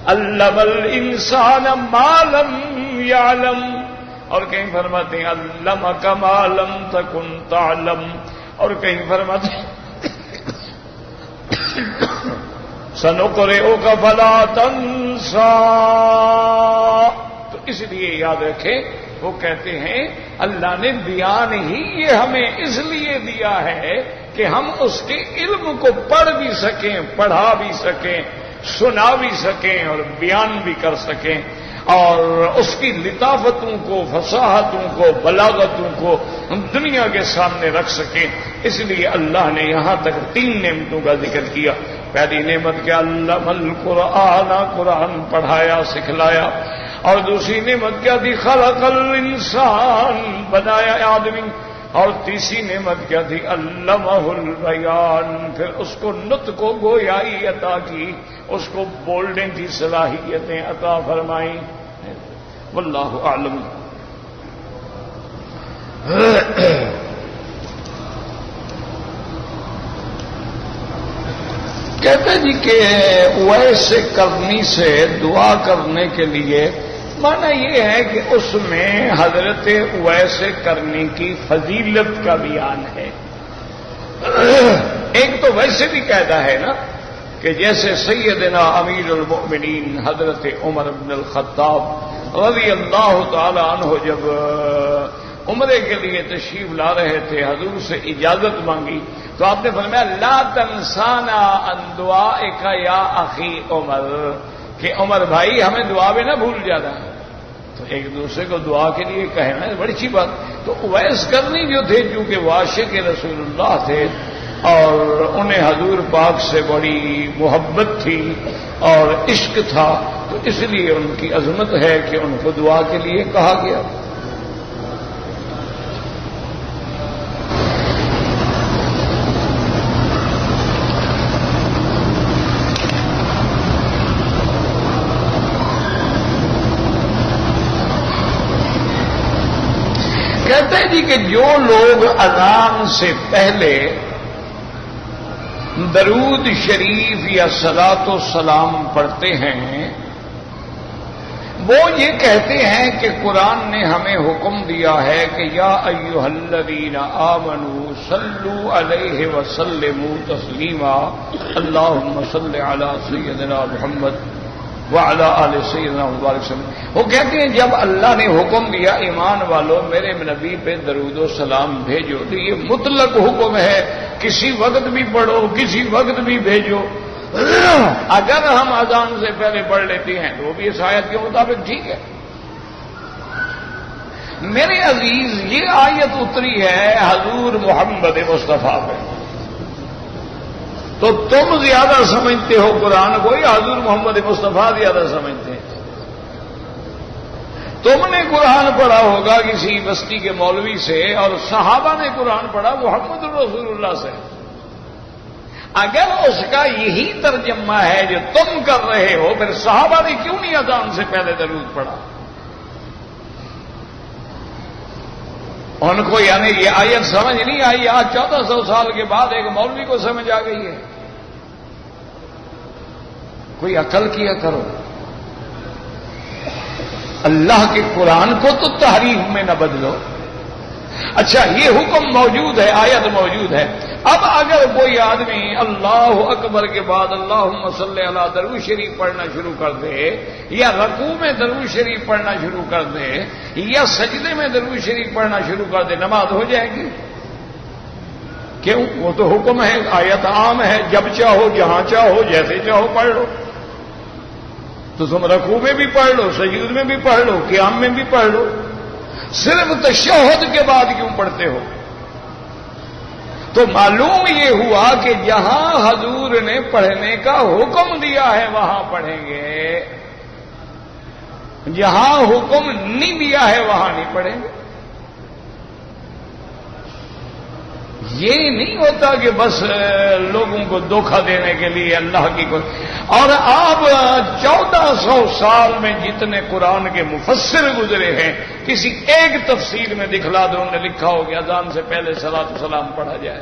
علم الانسان ما لم یعلم. اور کہیں فرماتے ہیں علمک ما لم تکن تعلم. اور کہیں فرماتے ہیں سنقرئک فلا تنسى. تو اس لیے یاد رکھیں وہ کہتے ہیں اللہ نے بیان ہی یہ ہمیں اس لیے دیا ہے کہ ہم اس کے علم کو پڑھ بھی سکیں، پڑھا بھی سکیں، سنا بھی سکیں اور بیان بھی کر سکیں، اور اس کی لطافتوں کو، فصاحتوں کو، بلاغتوں کو ہم دنیا کے سامنے رکھ سکیں. اس لیے اللہ نے یہاں تک 3 نعمتوں کا ذکر کیا. پہلی نعمت کیا؟ علم القرآن، قرآن پڑھایا، سکھلایا. اور دوسری نعمت کیا تھی؟ خلق الانسان، بنایا آدمی. اور تیسری نعمت کیا تھی؟ علمہ البیان، پھر اس کو نطق و گویائی عطا کی، اس کو بولنے کی صلاحیتیں عطا فرمائیں. واللہ اعلم. کہتے جی کہ ویسے کرنی سے دعا کرنے کے لیے معنی یہ ہے کہ اس میں حضرت ویسے کرنی کی فضیلت کا بیان ہے. ایک تو ویسے بھی قاعدہ ہے نا کہ جیسے سیدنا امیر المؤمنین حضرت عمر بن الخطاب رضی اللہ تعالی عنہ جب عمرے کے لیے تشریف لا رہے تھے، حضور سے اجازت مانگی تو آپ نے فرمایا لا تنسانا ان دعائک یا اخی عمر، کہ عمر بھائی ہمیں دعا میں نہ بھول جانا. تو ایک دوسرے کو دعا کے لیے کہنا بڑی اچھی بات. تو اویس کرنی جو تھے چونکہ وہ عاشق رسول اللہ تھے اور انہیں حضور پاک سے بڑی محبت تھی اور عشق تھا، تو اس لیے ان کی عظمت ہے کہ ان کو دعا کے لیے کہا گیا. کہتے ہیں جی کہ جو لوگ اذان سے پہلے درود شریف یا صلاۃ و سلام پڑھتے ہیں وہ یہ کہتے ہیں کہ قرآن نے ہمیں حکم دیا ہے کہ یا ایھا الذین آمنوا صلوا علیہ وسلموا تسلیما اللہم صل علی سیدنا محمد وعلی آل سیدنا مبارک وسلم. وہ کہتے ہیں جب اللہ نے حکم دیا ایمان والوں میرے نبی پہ درود و سلام بھیجو، تو یہ مطلق حکم ہے، کسی وقت بھی پڑھو، کسی وقت بھی بھیجو. اگر ہم اذان سے پہلے پڑھ لیتے ہیں تو وہ بھی اس آیت کے مطابق ٹھیک ہے. میرے عزیز یہ آیت اتری ہے حضور محمد مصطفیٰ پہ، تو تم زیادہ سمجھتے ہو قرآن کو یا حضور محمد مصطفیٰ زیادہ سمجھتے ہیں؟ تم نے قرآن پڑھا ہوگا کسی بستی کے مولوی سے اور صحابہ نے قرآن پڑھا محمد رسول اللہ سے. اگر اس کا یہی ترجمہ ہے جو تم کر رہے ہو پھر صحابہ نے کیوں نہیں اذان سے پہلے درود پڑھا؟ ان کو یعنی یہ آیت سمجھ نہیں آئی، آج 1400 سال کے بعد ایک مولوی کو سمجھ آ گئی ہے. کوئی عقل کیا کرو. اللہ کے قرآن کو تو تحریف میں نہ بدلو. اچھا یہ حکم موجود ہے، آیت موجود ہے. اب اگر کوئی آدمی اللہ اکبر کے بعد اللہم صلی علی درود شریف پڑھنا شروع کر دے یا رکوع میں درود شریف پڑھنا شروع کر دے یا سجدے میں درود شریف پڑھنا شروع کر دے، نماز ہو جائے گی؟ کیوں؟ وہ تو حکم ہے، آیت عام ہے، جب چاہو جہاں چاہو جیسے چاہو پڑھ لو. تو تم رکوع میں بھی پڑھ لو، سجود میں بھی پڑھ لو، قیام میں بھی پڑھ لو، صرف تشہد کے بعد کیوں پڑھتے ہو؟ تو معلوم یہ ہوا کہ جہاں حضور نے پڑھنے کا حکم دیا ہے وہاں پڑھیں گے، جہاں حکم نہیں دیا ہے وہاں نہیں پڑھیں گے۔ یہ نہیں ہوتا کہ بس لوگوں کو دھوکہ دینے کے لیے اللہ کی کوئی، اور آپ 1400 سال میں جتنے قرآن کے مفسر گزرے ہیں کسی ایک تفسیر میں دکھلا دو، انہوں نے لکھا ہو کہ اذان سے پہلے صلاۃ و سلام پڑھا جائے۔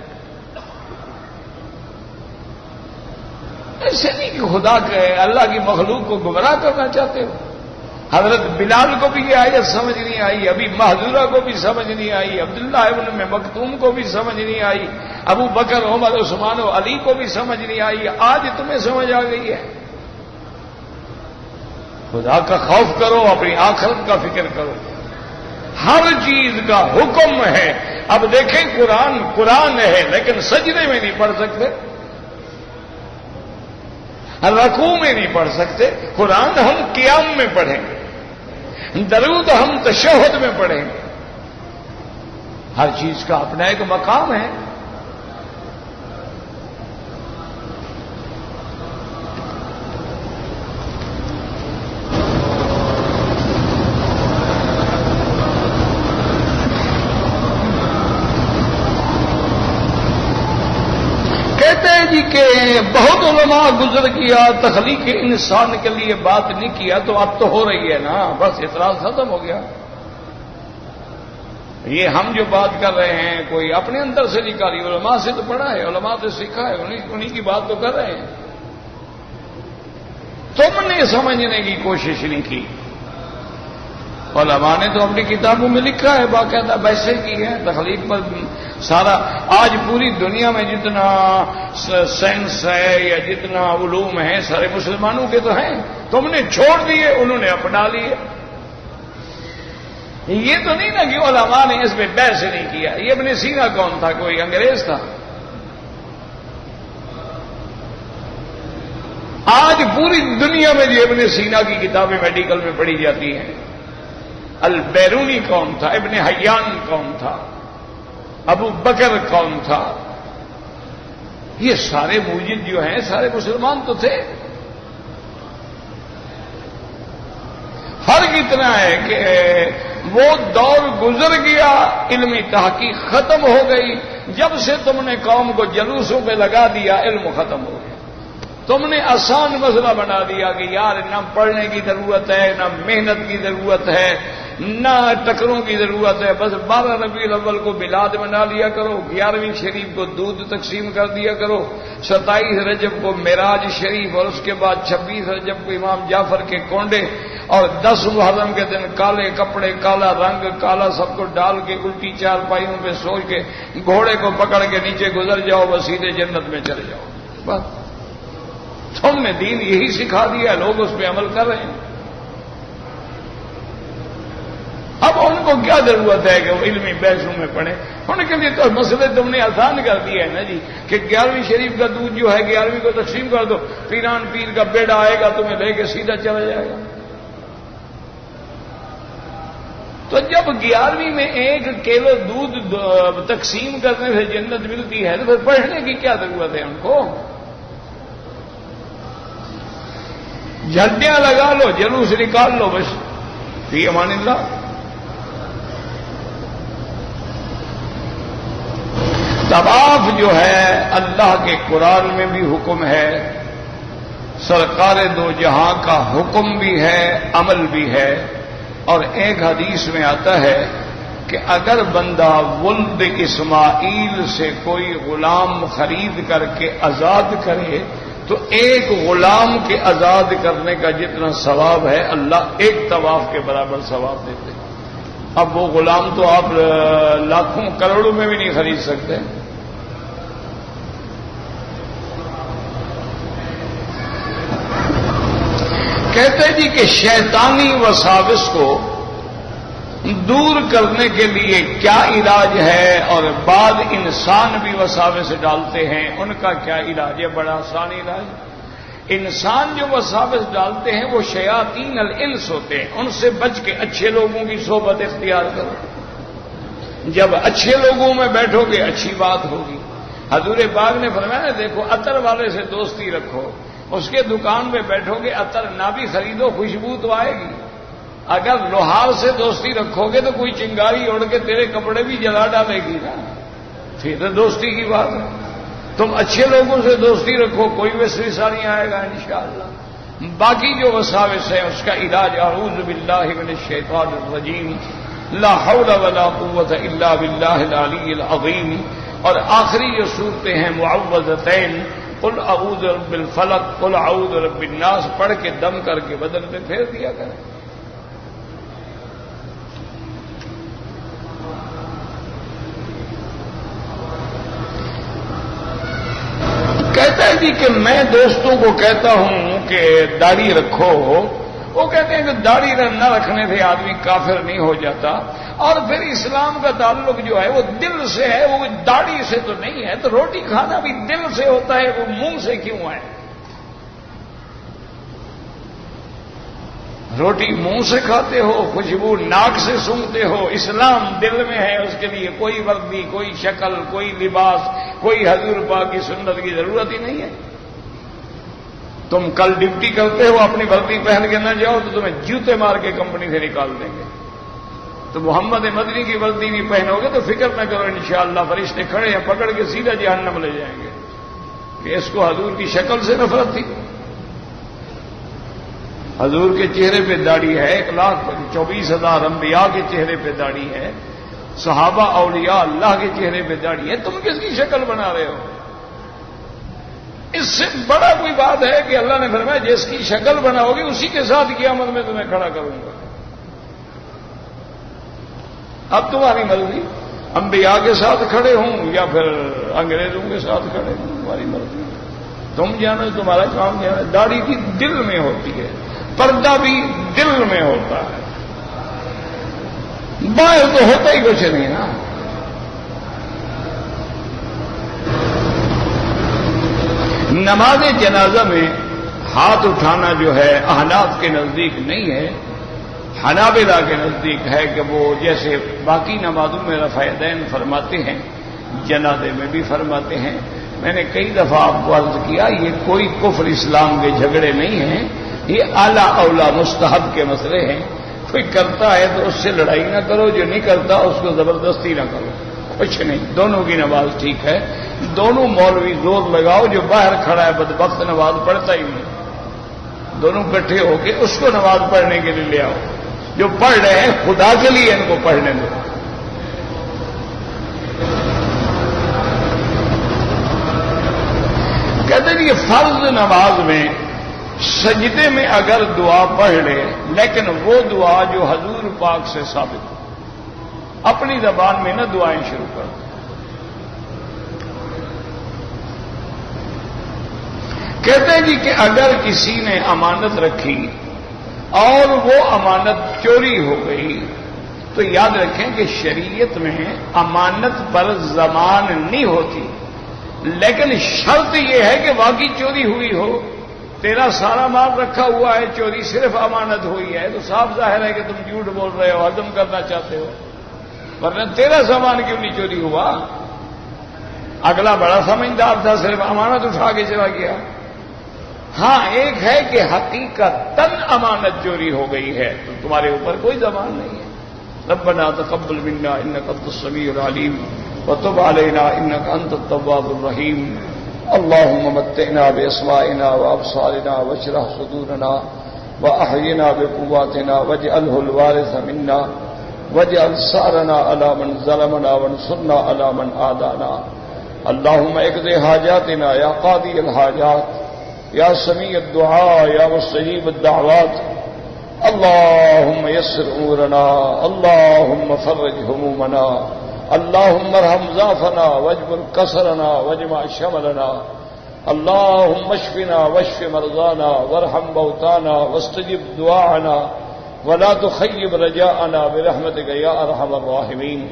ایسے نہیں کہ خدا کے اللہ کی مخلوق کو گمراہ کرنا چاہتے ہو۔ حضرت بلال کو بھی یہ آیت سمجھ نہیں آئی، ابھی محذورہ کو بھی سمجھ نہیں آئی، عبداللہ ابن مکتوم کو بھی سمجھ نہیں آئی، ابو بکر عمر عثمان و علی کو بھی سمجھ نہیں آئی، آج تمہیں سمجھ آ گئی ہے۔ خدا کا خوف کرو، اپنی آخرت کا فکر کرو، ہر چیز کا حکم ہے۔ اب دیکھیں قرآن ہے لیکن سجدے میں نہیں پڑھ سکتے، رکوع میں نہیں پڑھ سکتے، قرآن ہم قیام میں پڑھیں گے، درود ہم تشہد میں پڑھیں گے، ہر چیز کا اپنا ایک مقام ہے۔ جی کہ بہت علماء گزر کیا، تخلیق انسان کے لیے بات نہیں کیا، تو اب تو ہو رہی ہے نا، بس اعتراض ختم ہو گیا۔ یہ ہم جو بات کر رہے ہیں کوئی اپنے اندر سے نکالی، علماء سے تو پڑھا ہے، علماء سے سیکھا ہے، انہی کی بات تو کر رہے ہیں۔ تم نے سمجھنے کی کوشش نہیں کی، علماء نے تو اپنی کتابوں میں لکھا ہے، باقاعدہ بحثیں کی ہے تخلیق پر۔ سارا آج پوری دنیا میں جتنا سائنس ہے یا جتنا علوم ہے سارے مسلمانوں کے تو ہیں، تم نے چھوڑ دیے، انہوں نے اپنا لیے۔ یہ تو نہیں نا کہ علماء نے اس میں بحث نہیں کیا۔ یہ ابن سینا کون تھا؟ کوئی انگریز تھا؟ آج پوری دنیا میں جو ابن سینا کی کتابیں میڈیکل میں پڑھی جاتی ہیں، البیرونی کون تھا؟ ابن حیان کون تھا؟ ابو بکر کون تھا؟ یہ سارے موجد جو ہیں سارے مسلمان تو تھے۔ فرق اتنا ہے کہ وہ دور گزر گیا، علمی تحقیق ختم ہو گئی۔ جب سے تم نے قوم کو جلوسوں پہ لگا دیا، علم ختم ہو گیا۔ تم نے آسان مسئلہ بنا دیا کہ یار نہ پڑھنے کی ضرورت ہے، نہ محنت کی ضرورت ہے، نہ ٹکروں کی ضرورت ہے، بس 12 ربیع الاول کو میلاد منا لیا کرو، 11ویں شریف کو دودھ تقسیم کر دیا کرو، 27 رجب کو معراج شریف، اور اس کے بعد 26 رجب کو امام جعفر کے کونڈے، اور 10 محرم کے دن کالے کپڑے، کالا رنگ، کالا سب کو ڈال کے الٹی چارپائیوں پہ سو کے گھوڑے کو پکڑ کے نیچے گزر جاؤ، بس سیدھے جنت میں چلے جاؤ۔ بس تم نے دین یہی سکھا دیا، لوگ اس پہ عمل کر رہے ہیں۔ اب ان کو کیا ضرورت ہے کہ وہ علمی بحثوں میں پڑھیں؟ ان کے لیے تو مسئلے تم نے آسان کر دیے ہے نا جی، کہ 11ویں شریف کا دودھ جو ہے 11ویں کو تقسیم کر دو، پیران پیر کا بیڑا آئے گا تمہیں لے کے سیدھا چلا جائے گا۔ تو جب 11ویں میں 1 کلو دودھ تقسیم کرنے سے جنت ملتی ہے تو پھر پڑھنے کی کیا ضرورت ہے ان کو؟ جھنڈیاں لگا لو، جلوس نکال لو، بس فی امان اللہ۔ طواف جو ہے اللہ کے قرآن میں بھی حکم ہے، سرکار دو جہاں کا حکم بھی ہے، عمل بھی ہے۔ اور ایک حدیث میں آتا ہے کہ اگر بندہ ولد اسماعیل سے کوئی غلام خرید کر کے آزاد کرے تو ایک غلام کے آزاد کرنے کا جتنا ثواب ہے اللہ ایک طواف کے برابر ثواب دیتے۔ اب وہ غلام تو آپ لاکھوں کروڑوں میں بھی نہیں خرید سکتے۔ کہتے جی کہ شیطانی وساوس کو دور کرنے کے لیے کیا علاج ہے، اور بعض انسان بھی وساوس ڈالتے ہیں، ان کا کیا علاج ہے؟ بڑا آسان علاج، انسان جو وساوس ڈالتے ہیں وہ شیاطین الانس ہوتے ہیں، ان سے بچ کے اچھے لوگوں کی صحبت اختیار کرو. جب اچھے لوگوں میں بیٹھو گے اچھی بات ہوگی. حضور پاک نے فرمایا دیکھو عطر والے سے دوستی رکھو، اس کے دکان میں بیٹھو گے عطر نہ بھی خریدو خوشبو تو آئے گی. اگر لوہار سے دوستی رکھو گے تو کوئی چنگاری اڑ کے تیرے کپڑے بھی جلا ڈالے گی نا، پھر تو دوستی کی بات ہے. تم اچھے لوگوں سے دوستی رکھو، کوئی وسوسہ نہیں آئے گا انشاءاللہ. باقی جو وساوس ہے اس کا علاج اعوذ باللہ من الشیطان الرجیم، لا حول ولا قوت الا باللہ العلی العظیم. اور آخری جو صورتیں ہیں معوذتین، قل اعوذ برب الفلق، قل اعوذ برب الناس پڑھ کے دم کر کے بدن پہ پھیر دیا کریں. کہتا ہے جی کہ میں دوستوں کو کہتا ہوں کہ داڑھی رکھو، وہ کہتے ہیں کہ داڑھی نہ رکھنے سے آدمی کافر نہیں ہو جاتا، اور پھر اسلام کا تعلق جو ہے وہ دل سے ہے، وہ داڑھی سے تو نہیں ہے. تو روٹی کھانا بھی دل سے ہوتا ہے، وہ منہ سے کیوں ہے؟ روٹی منہ سے کھاتے ہو، خوشبو ناک سے سونگھتے ہو، اسلام دل میں ہے. اس کے لیے کوئی وردی، کوئی شکل، کوئی لباس، کوئی حضور پاک کی سنت کی ضرورت ہی نہیں ہے. تم کل ڈیوٹی کرتے ہو اپنی وردی پہن کے نہ جاؤ تو تمہیں جوتے مار کے کمپنی سے نکال دیں گے. تو محمد مدنی کی وردی نہیں پہنو گے تو فکر نہ کرو، انشاءاللہ فرشتے کھڑے ہیں پکڑ کے سیدھا جہنم لے جائیں گے کہ اس کو حضور کی شکل سے نفرت تھی. حضور کے چہرے پہ داڑھی ہے، 1,24,000 انبیاء کے چہرے پہ داڑھی ہے، صحابہ اولیاء اللہ کے چہرے پہ داڑھی ہے. تم کس کی شکل بنا رہے ہو؟ اس سے بڑا کوئی بات ہے کہ اللہ نے فرمایا جس کی شکل بناؤ گے اسی کے ساتھ قیامت میں تمہیں کھڑا کروں گا. اب تمہاری مرضی، انبیاء کے ساتھ کھڑے ہوں یا پھر انگریزوں کے ساتھ کھڑے ہوں، تمہاری مرضی. تم جانو تمہارا کام کیا ہے. داڑھی بھی دل میں ہوتی ہے، پردہ بھی دل میں ہوتا ہے، باہر تو ہوتا ہی کچھ نہیں نا. نماز جنازہ میں ہاتھ اٹھانا جو ہے احناف کے نزدیک نہیں ہے، حنابلہ کے نزدیک ہے کہ وہ جیسے باقی نمازوں میں رفع یدین فرماتے ہیں جنازے میں بھی فرماتے ہیں. میں نے کئی دفعہ آپ کو عرض کیا یہ کوئی کفر اسلام کے جھگڑے نہیں ہیں، یہ اعلیٰ اولا مستحب کے مسئلے ہیں. کوئی کرتا ہے تو اس سے لڑائی نہ کرو، جو نہیں کرتا اس کو زبردستی نہ کرو، کچھ نہیں. دونوں کی نماز ٹھیک ہے. دونوں مولوی زور لگاؤ، جو باہر کھڑا ہے بدبخت نماز پڑھتا ہی نہیں، دونوں اکٹھے ہو کے اس کو نماز پڑھنے کے لیے لے آؤ. جو پڑھ رہے ہیں خدا کے لیے ان کو پڑھنے دو. کہتے ہیں کہ فرض نماز میں سجدے میں اگر دعا پڑھ لے لیکن وہ دعا جو حضور پاک سے ثابت ہو، اپنی زبان میں نہ دعائیں شروع کر دیں. کہتے ہیں جی کہ اگر کسی نے امانت رکھی اور وہ امانت چوری ہو گئی تو یاد رکھیں کہ شریعت میں امانت پر ضمان نہیں ہوتی، لیکن شرط یہ ہے کہ واقعی چوری ہوئی ہو. تیرا سارا مال رکھا ہوا ہے، چوری صرف امانت ہوئی ہے، تو صاف ظاہر ہے کہ تم جھوٹ بول رہے ہو، ہضم کرنا چاہتے ہو، ورنہ تیرا سامان کیوں نہیں چوری ہوا؟ اگلا بڑا سمجھدار تھا، صرف امانت اٹھا کے چلا گیا. ہاں ایک ہے کہ حقیقتاً امانت چوری ہو گئی ہے تو تمہارے اوپر کوئی ضمان نہیں ہے. ربنا تقبل منا انك انت السميع العليم وتب علينا انك انت التواب الرحيم. اللهم متعنا باسمائنا وابصارنا واشرح صدورنا واحينا بقواتنا واجعله الوارث منا واجعل ثارنا على من ظلمنا وانصرنا على من عادانا. اللهم اقض حاجاتنا يا قاضي الحاجات یا سمیع الدعاء یا مستجیب الدعوات. اللهم يسر امورنا، اللهم فرج همومنا، اللهم ارحم ضعفنا واجبر كسرنا واجمع شملنا. اللهم اشفنا واشف مرضانا وارحم موتانا واستجب دعاءنا ولا تخيب رجاءنا برحمتك يا ارحم الراحمين.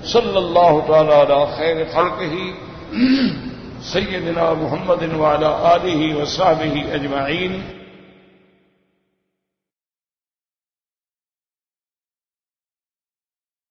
صلی اللہ تعالی علی خیر خلقہ سیدنا محمد وعلی آلہ وصحبہ اجمعین.